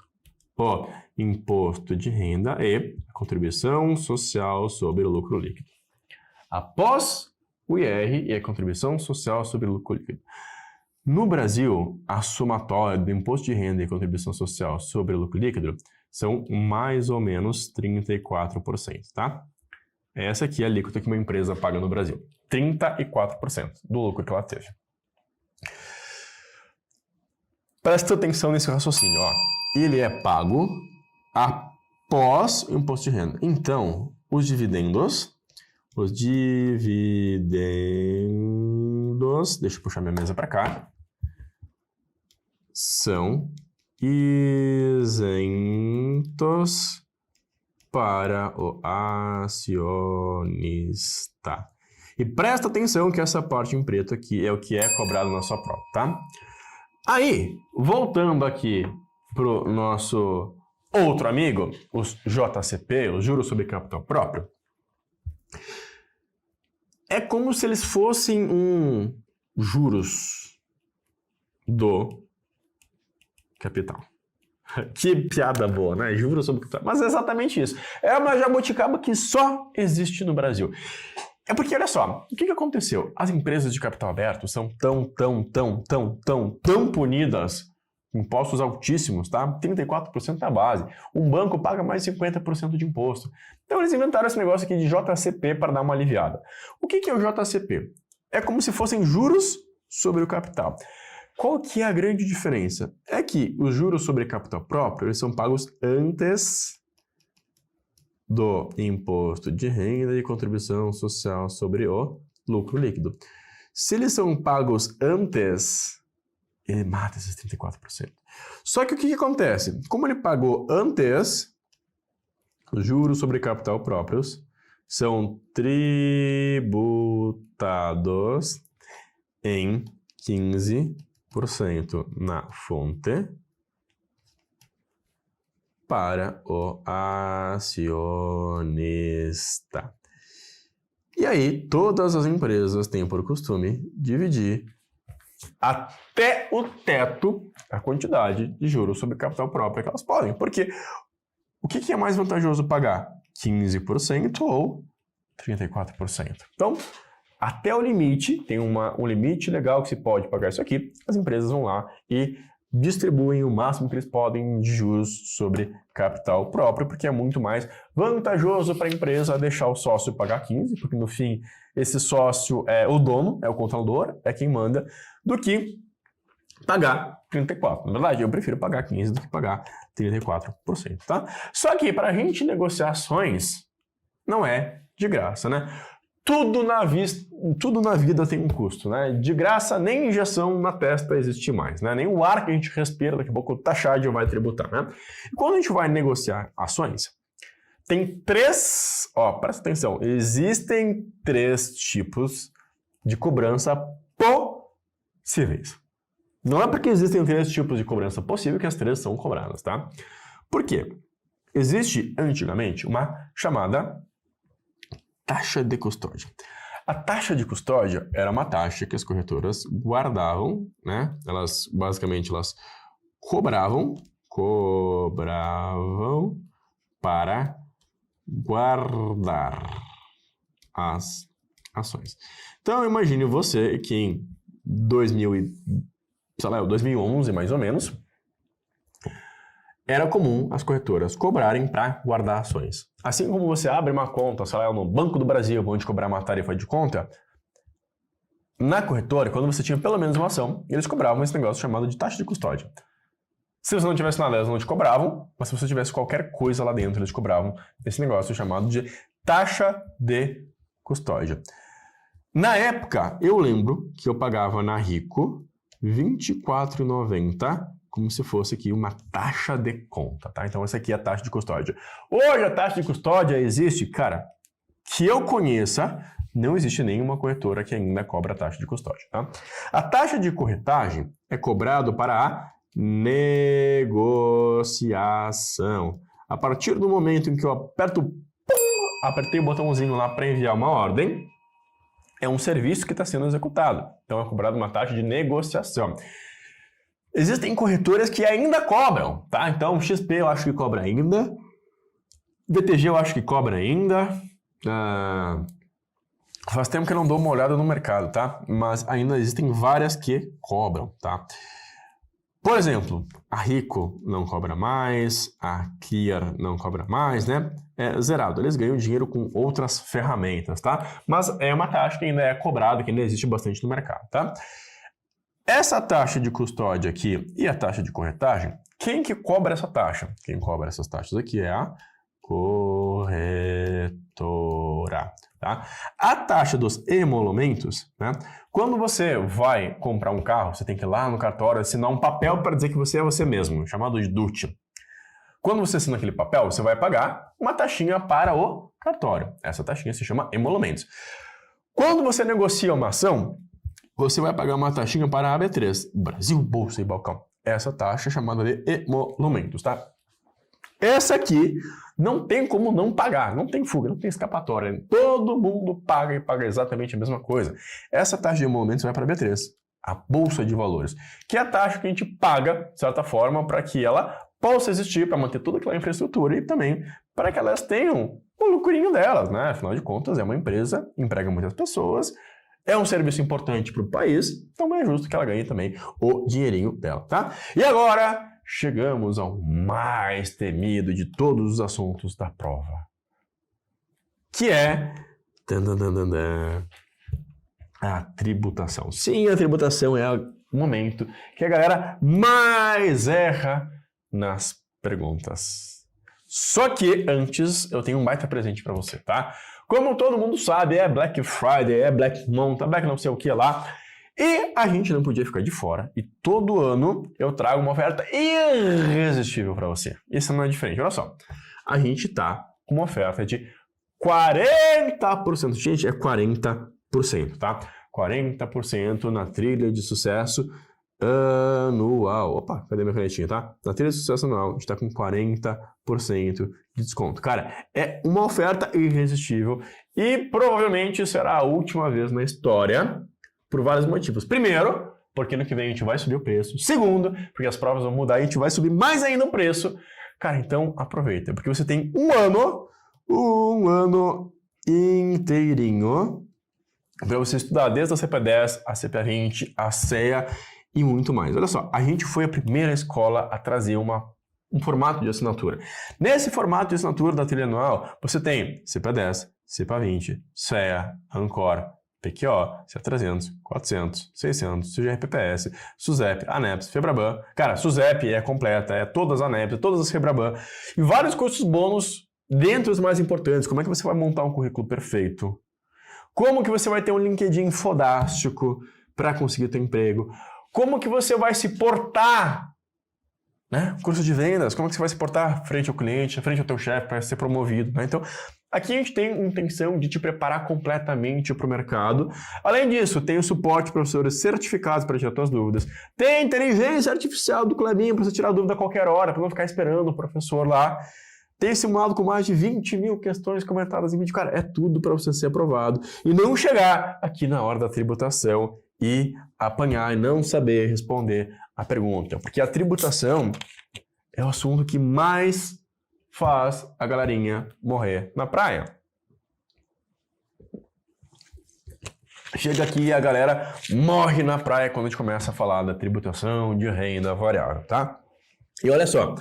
o imposto de renda e contribuição social sobre o lucro líquido. Após o IR e a contribuição social sobre o lucro líquido. No Brasil, a somatória do imposto de renda e contribuição social sobre o lucro líquido são mais ou menos 34%, tá? Essa aqui é a alíquota que uma empresa paga no Brasil. 34% do lucro que ela teve. Presta atenção nesse raciocínio, ó. Ele é pago após o imposto de renda. Então, os dividendos, deixa eu puxar minha mesa para cá, são isentos para o acionista. E presta atenção que essa parte em preto aqui é o que é cobrado na sua prova, tá? Aí, voltando aqui pro nosso outro amigo, os JCP, os juros sobre capital próprio, é como se eles fossem juros do capital. Que piada boa, né? Juros sobre capital. Mas é exatamente isso. É uma jabuticaba que só existe no Brasil. É porque, olha só, o que aconteceu? As empresas de capital aberto são tão punidas, impostos altíssimos, tá? 34% da base. Um banco paga mais de 50% de imposto. Então eles inventaram esse negócio aqui de JCP para dar uma aliviada. O que é o JCP? É como se fossem juros sobre o capital. Qual que é a grande diferença? É que os juros sobre capital próprio, eles são pagos antes do imposto de renda e contribuição social sobre o lucro líquido. Se eles são pagos antes, ele mata esses 34%. Só que o que acontece? Como ele pagou antes, os juros sobre capital próprios são tributados em 15% na fonte para o acionista. E aí, todas as empresas têm por costume dividir até o teto a quantidade de juros sobre capital próprio que elas podem. Porque o que é mais vantajoso pagar? 15% ou 34%? Então, até o limite, tem um limite legal que se pode pagar isso aqui, as empresas vão lá e distribuem o máximo que eles podem de juros sobre capital próprio, porque é muito mais vantajoso para a empresa deixar o sócio pagar 15%, porque no fim esse sócio é o dono, é o controlador, é quem manda, do que pagar 34%. Na verdade, eu prefiro pagar 15% do que pagar 34%, tá? Só que para a gente negociar ações, não é de graça, né? Tudo na vida tem um custo, né? De graça, nem injeção na testa existe mais, né? Nem o ar que a gente respira, daqui a pouco o taxado vai tributar, né? E quando a gente vai negociar ações, tem presta atenção, existem 3 tipos de cobrança possíveis. Não é porque existem 3 tipos de cobrança possível que as 3 são cobradas, tá? Por quê? Existe, antigamente, uma chamada taxa de custódia. A taxa de custódia era uma taxa que as corretoras guardavam, né? Elas cobravam para guardar as ações. Então, imagine você que em 2011, mais ou menos, era comum as corretoras cobrarem para guardar ações. Assim como você abre uma conta, sei lá, no Banco do Brasil, vão te cobrar uma tarifa de conta, na corretora, quando você tinha pelo menos uma ação, eles cobravam esse negócio chamado de taxa de custódia. Se você não tivesse nada, eles não te cobravam, mas se você tivesse qualquer coisa lá dentro, eles cobravam esse negócio chamado de taxa de custódia. Na época, eu lembro que eu pagava na Rico R$ 24,90 como se fosse aqui uma taxa de conta, tá? Então essa aqui é a taxa de custódia. Hoje a taxa de custódia existe, cara, que eu conheça, não existe nenhuma corretora que ainda cobra taxa de custódia, tá? A taxa de corretagem é cobrado para a negociação. A partir do momento em que eu apertei o botãozinho lá para enviar uma ordem, é um serviço que está sendo executado. Então é cobrado uma taxa de negociação. Existem corretoras que ainda cobram, tá? Então XP eu acho que cobra ainda. BTG eu acho que cobra ainda. Faz tempo que eu não dou uma olhada no mercado, tá? Mas ainda existem várias que cobram, tá? Por exemplo, a Rico não cobra mais, a Clear não cobra mais, né? É zerado. Eles ganham dinheiro com outras ferramentas, tá? Mas é uma taxa que ainda é cobrada, que ainda existe bastante no mercado, tá? Essa taxa de custódia aqui e a taxa de corretagem, quem que cobra essa taxa? Quem cobra essas taxas aqui é a corretora, tá? A taxa dos emolumentos, né? Quando você vai comprar um carro, você tem que ir lá no cartório assinar um papel para dizer que você é você mesmo, chamado de DUT. Quando você assina aquele papel, você vai pagar uma taxinha para o cartório. Essa taxinha se chama emolumentos. Quando você negocia uma ação, você vai pagar uma taxinha para a AB3, Brasil, Bolsa e Balcão. Essa taxa é chamada de emolumentos, tá? Essa aqui não tem como não pagar, não tem fuga, não tem escapatória. Todo mundo paga e paga exatamente a mesma coisa. Essa taxa de emolumentos vai para a B3, a Bolsa de Valores, que é a taxa que a gente paga, de certa forma, para que ela possa existir, para manter toda aquela infraestrutura e também para que elas tenham o lucrinho delas, né? Afinal de contas, é uma empresa, emprega muitas pessoas, é um serviço importante para o país, então é justo que ela ganhe também o dinheirinho dela, tá? E agora chegamos ao mais temido de todos os assuntos da prova, que é a tributação. Sim, a tributação é o momento que a galera mais erra nas perguntas. Só que antes eu tenho um baita presente para você, tá? Como todo mundo sabe, é Black Friday, é Black Month, é Black não sei o que lá. E a gente não podia ficar de fora. E todo ano eu trago uma oferta irresistível para você. Isso não é diferente. Olha só. A gente tá com uma oferta de 40%. Gente, é 40%, tá? 40% na trilha de sucesso anual. Opa, cadê minha canetinha, tá? Na trilha de sucesso anual, a gente tá com 40% de desconto. Cara, é uma oferta irresistível e provavelmente será a última vez na história por vários motivos. Primeiro, porque no que vem a gente vai subir o preço. Segundo, porque as provas vão mudar e a gente vai subir mais ainda o preço. Cara, então aproveita, porque você tem um ano inteirinho para você estudar desde a CPA10, a CPA20, a CEA e muito mais. Olha só, a gente foi a primeira escola a trazer um formato de assinatura. Nesse formato de assinatura da trilha anual, você tem CPA10, CPA20, CEA, Ancor, PQO, CA300, 400, 600, CGRPPS, SUSEP, ANEPS, FEBRABAN. Cara, SUSEP é completa, é todas as ANEPS, todas as FEBRABAN. E vários cursos bônus, dentre os mais importantes. Como é que você vai montar um currículo perfeito? Como que você vai ter um LinkedIn fodástico para conseguir ter emprego? Como que você vai se portar, né? Curso de vendas, como que você vai se portar frente ao cliente, frente ao teu chefe para ser promovido, né? Então, aqui a gente tem intenção de te preparar completamente para o mercado. Além disso, tem o suporte de professores certificados para tirar suas dúvidas. Tem a inteligência artificial do Clebinho para você tirar dúvida a qualquer hora, para não ficar esperando o professor lá. Tem simulado com mais de 20 mil questões comentadas em vídeo. Cara, é tudo para você ser aprovado e não chegar aqui na hora da tributação e apanhar e não saber responder a pergunta. Porque a tributação é o assunto que mais faz a galerinha morrer na praia. Chega aqui e a galera morre na praia quando a gente começa a falar da tributação de renda variável, tá? E olha só,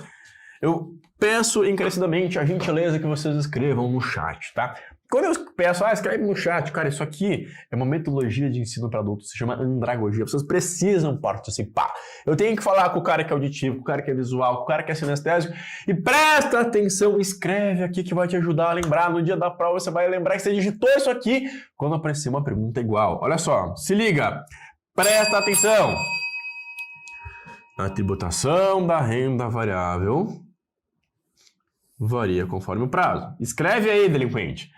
eu peço encarecidamente a gentileza que vocês escrevam no chat, tá? Quando eu peço, escreve no chat, cara, isso aqui é uma metodologia de ensino para adultos, se chama andragogia, vocês precisam participar. Eu tenho que falar com o cara que é auditivo, com o cara que é visual, com o cara que é sinestésico, e presta atenção, escreve aqui que vai te ajudar a lembrar, no dia da prova você vai lembrar que você digitou isso aqui quando aparecer uma pergunta igual. Olha só, se liga, presta atenção. A tributação da renda variável varia conforme o prazo. Escreve aí, delinquente.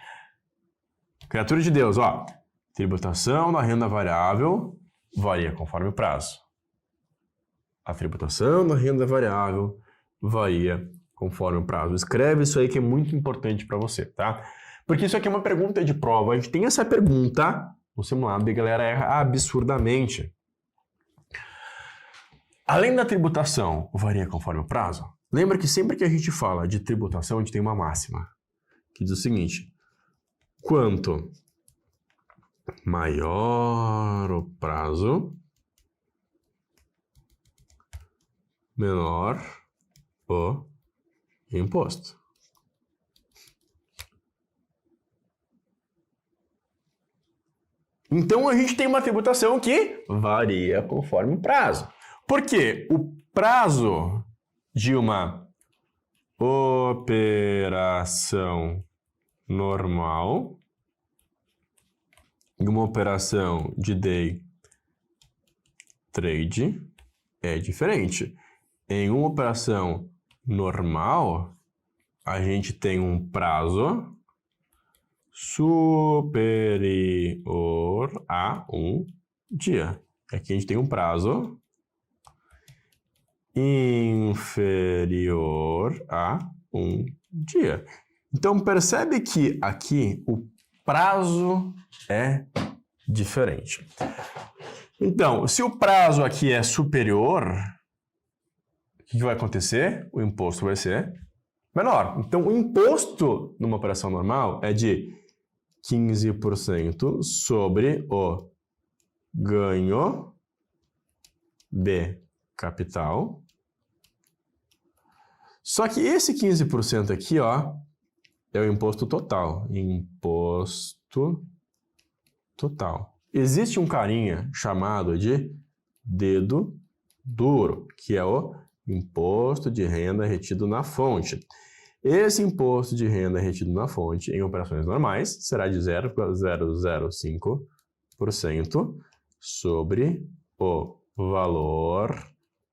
Criatura de Deus, ó. Tributação da renda variável varia conforme o prazo. A tributação da renda variável varia conforme o prazo. Escreve isso aí que é muito importante para você, tá? Porque isso aqui é uma pergunta de prova. A gente tem essa pergunta no simulado e a galera erra absurdamente. Além da tributação, varia conforme o prazo? Lembra que sempre que a gente fala de tributação, a gente tem uma máxima, que diz o seguinte: quanto maior o prazo, menor o imposto. Então a gente tem uma tributação que varia conforme o prazo. Por quê? O prazo de uma operação normal e uma operação de day trade é diferente. Em uma operação normal, a gente tem um prazo superior a um dia. Aqui a gente tem um prazo inferior a um dia. Então, percebe que aqui o prazo é diferente. Então, se o prazo aqui é superior, o que vai acontecer? O imposto vai ser menor. Então, o imposto numa operação normal é de 15% sobre o ganho de capital. Só que esse 15% aqui, ó, é o imposto total. Imposto total. Existe um carinha chamado de dedo duro, que é o imposto de renda retido na fonte. Esse imposto de renda retido na fonte em operações normais será de 0,005% sobre o valor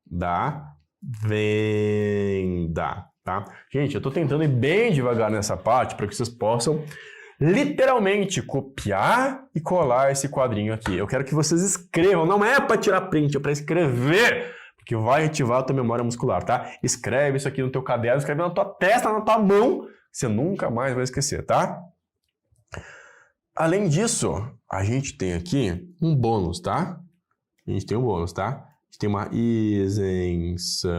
da venda, tá? Gente, eu tô tentando ir bem devagar nessa parte para que vocês possam literalmente copiar e colar esse quadrinho aqui. Eu quero que vocês escrevam, não é para tirar print, é para escrever, porque vai ativar a tua memória muscular, tá? Escreve isso aqui no teu caderno, escreve na tua testa, na tua mão, você nunca mais vai esquecer, tá? Além disso, a gente tem aqui um bônus, tá? A gente tem um bônus, tá? A gente tem uma isenção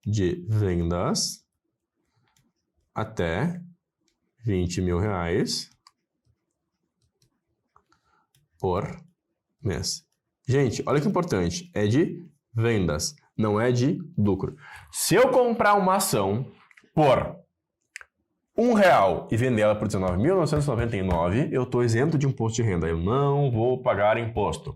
de vendas até R$20 mil por mês. Gente, olha que importante, é de vendas, não é de lucro. Se eu comprar uma ação por R$1 e vender ela por R$19.999, eu estou isento de imposto de renda, eu não vou pagar imposto.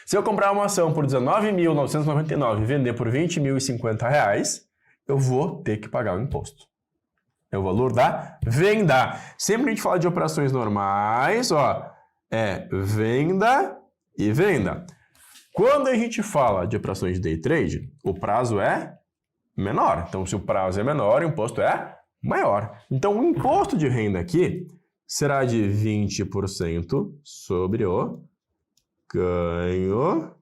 Se eu comprar uma ação por R$19.999 e vender por R$20.050, eu vou ter que pagar o imposto. É o valor da venda. Sempre que a gente fala de operações normais, ó, é venda e venda. Quando a gente fala de operações de day trade, o prazo é menor. Então, se o prazo é menor, o imposto é maior. Então, o imposto de renda aqui será de 20% sobre o ganho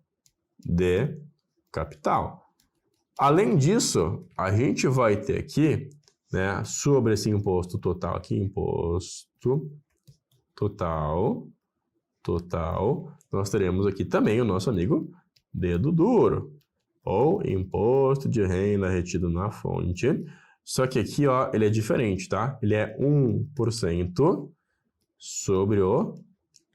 de capital. Além disso, a gente vai ter aqui, né, sobre esse imposto total aqui, imposto total, nós teremos aqui também o nosso amigo dedo duro, ou imposto de renda retido na fonte. Só que aqui, ó, ele é diferente, tá? Ele é 1% sobre o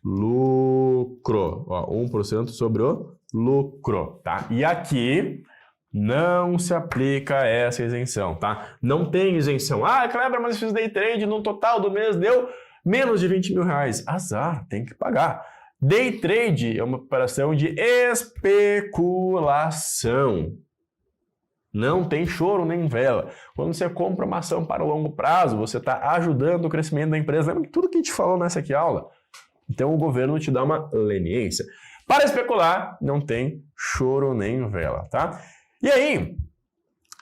lucro, ó, 1% sobre o lucro, tá? E aqui não se aplica essa isenção, tá? Não tem isenção. Ah, Kleber, mas eu fiz day trade, no total do mês deu menos de R$20 mil. Azar, tem que pagar. Day trade é uma operação de especulação. Não tem choro nem vela. Quando você compra uma ação para o longo prazo, você está ajudando o crescimento da empresa. Lembra de tudo que a gente falou nessa aqui aula? Então o governo te dá uma leniência. Para especular, não tem choro nem vela, tá? E aí,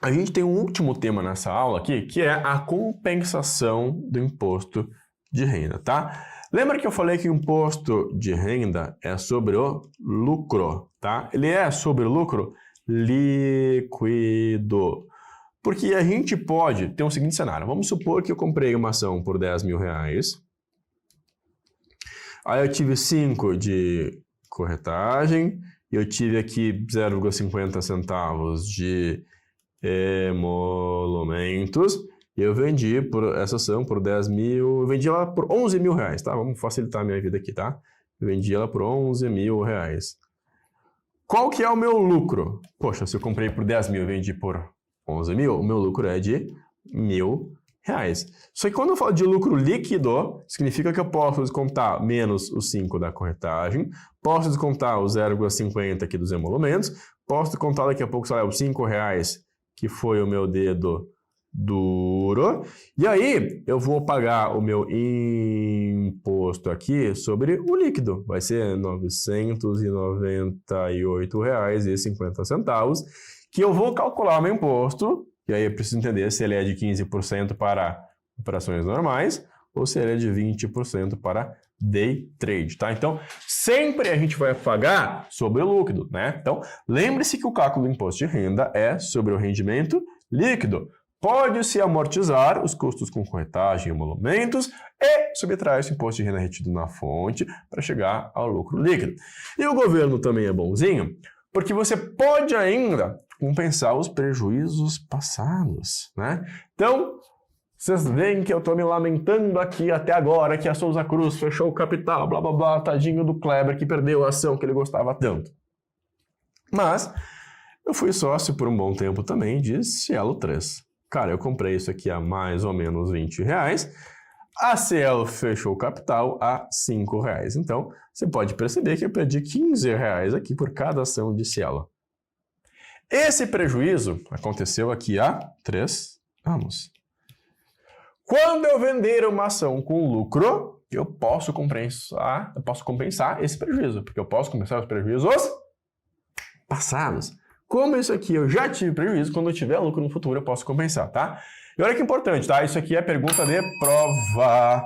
a gente tem um último tema nessa aula aqui, que é a compensação do imposto de renda, tá? Lembra que eu falei que o imposto de renda é sobre o lucro, tá? Ele é sobre o lucro líquido. Porque a gente pode ter um seguinte cenário. Vamos supor que eu comprei uma ação por R$10.000. Aí eu tive 5 de corretagem. E eu tive aqui 0,50 centavos de emolumentos. E eu vendi essa ação por 10 mil. Eu vendi ela por R$11.000, tá? Vamos facilitar a minha vida aqui, tá? Eu vendi ela por R$11.000. Qual que é o meu lucro? Poxa, se eu comprei por 10 mil e vendi por 11 mil, o meu lucro é de R$1.000. Só que quando eu falo de lucro líquido, significa que eu posso descontar menos os 5 da corretagem, posso descontar os 0,50 aqui dos emolumentos, posso descontar daqui a pouco, sei lá, os R$5 que foi o meu dedo duro, e aí eu vou pagar o meu imposto aqui sobre o líquido, vai ser R$998,50, que eu vou calcular o meu imposto, e aí eu preciso entender se ele é de 15% para operações normais, ou se ele é de 20% para day trade, tá? Então, sempre a gente vai pagar sobre o líquido, né? Então, lembre-se que o cálculo do imposto de renda é sobre o rendimento líquido. Pode-se amortizar os custos com corretagem e emolumentos e subtrair esse imposto de renda retido na fonte para chegar ao lucro líquido. E o governo também é bonzinho, porque você pode ainda compensar os prejuízos passados, né? Então, vocês veem que eu estou me lamentando aqui até agora que a Souza Cruz fechou o capital, blá blá blá, tadinho do Kleber que perdeu a ação que ele gostava tanto. Mas eu fui sócio por um bom tempo também de Cielo 3. Cara, eu comprei isso aqui a mais ou menos R$20. A Cielo fechou o capital a R$5. Então, você pode perceber que eu perdi R$15 aqui por cada ação de Cielo. Esse prejuízo aconteceu aqui há 3 anos. Quando eu vender uma ação com lucro, eu posso compensar esse prejuízo, porque eu posso compensar os prejuízos passados. Como isso aqui eu já tive prejuízo, quando eu tiver lucro no futuro eu posso compensar, tá? E olha que importante, tá? Isso aqui é pergunta de prova.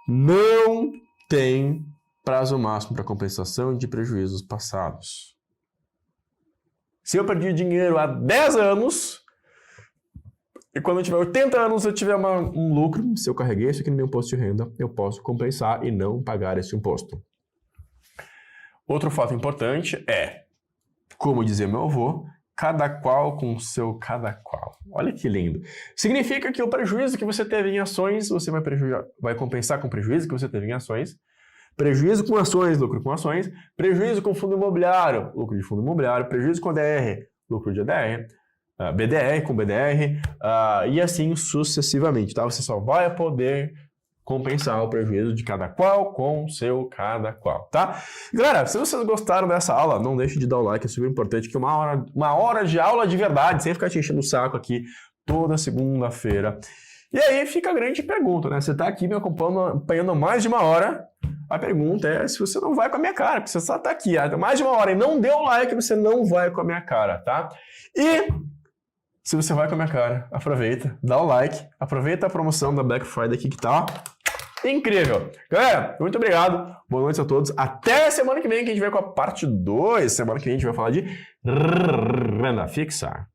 Não tem prazo máximo para compensação de prejuízos passados. Se eu perdi dinheiro há 10 anos, e quando eu tiver 80 anos eu tiver um lucro, se eu carreguei isso aqui no meu imposto de renda, eu posso compensar e não pagar esse imposto. Outro fato importante é, como dizia meu avô, cada qual com o seu cada qual. Olha que lindo. Significa que o prejuízo que você teve em ações, você vai compensar com o prejuízo que você teve em ações. Prejuízo com ações, lucro com ações. Prejuízo com fundo imobiliário, lucro de fundo imobiliário. Prejuízo com ADR, lucro de ADR. BDR com BDR. E assim sucessivamente, tá? Você só vai poder compensar o prejuízo de cada qual com o seu cada qual, tá? Galera, se vocês gostaram dessa aula, não deixe de dar o like, é super importante, que é uma hora de aula de verdade, sem ficar te enchendo o saco aqui toda segunda-feira. E aí fica a grande pergunta, né? Você tá aqui me acompanhando mais de uma hora, a pergunta é se você não vai com a minha cara, porque você só tá aqui há mais de uma hora e não deu o like, você não vai com a minha cara, tá? E se você vai com a minha cara, aproveita, dá o like, aproveita a promoção da Black Friday aqui que tá incrível. Galera, muito obrigado. Boa noite a todos. Até semana que vem que a gente vai com a parte 2. Semana que vem a gente vai falar de renda fixa.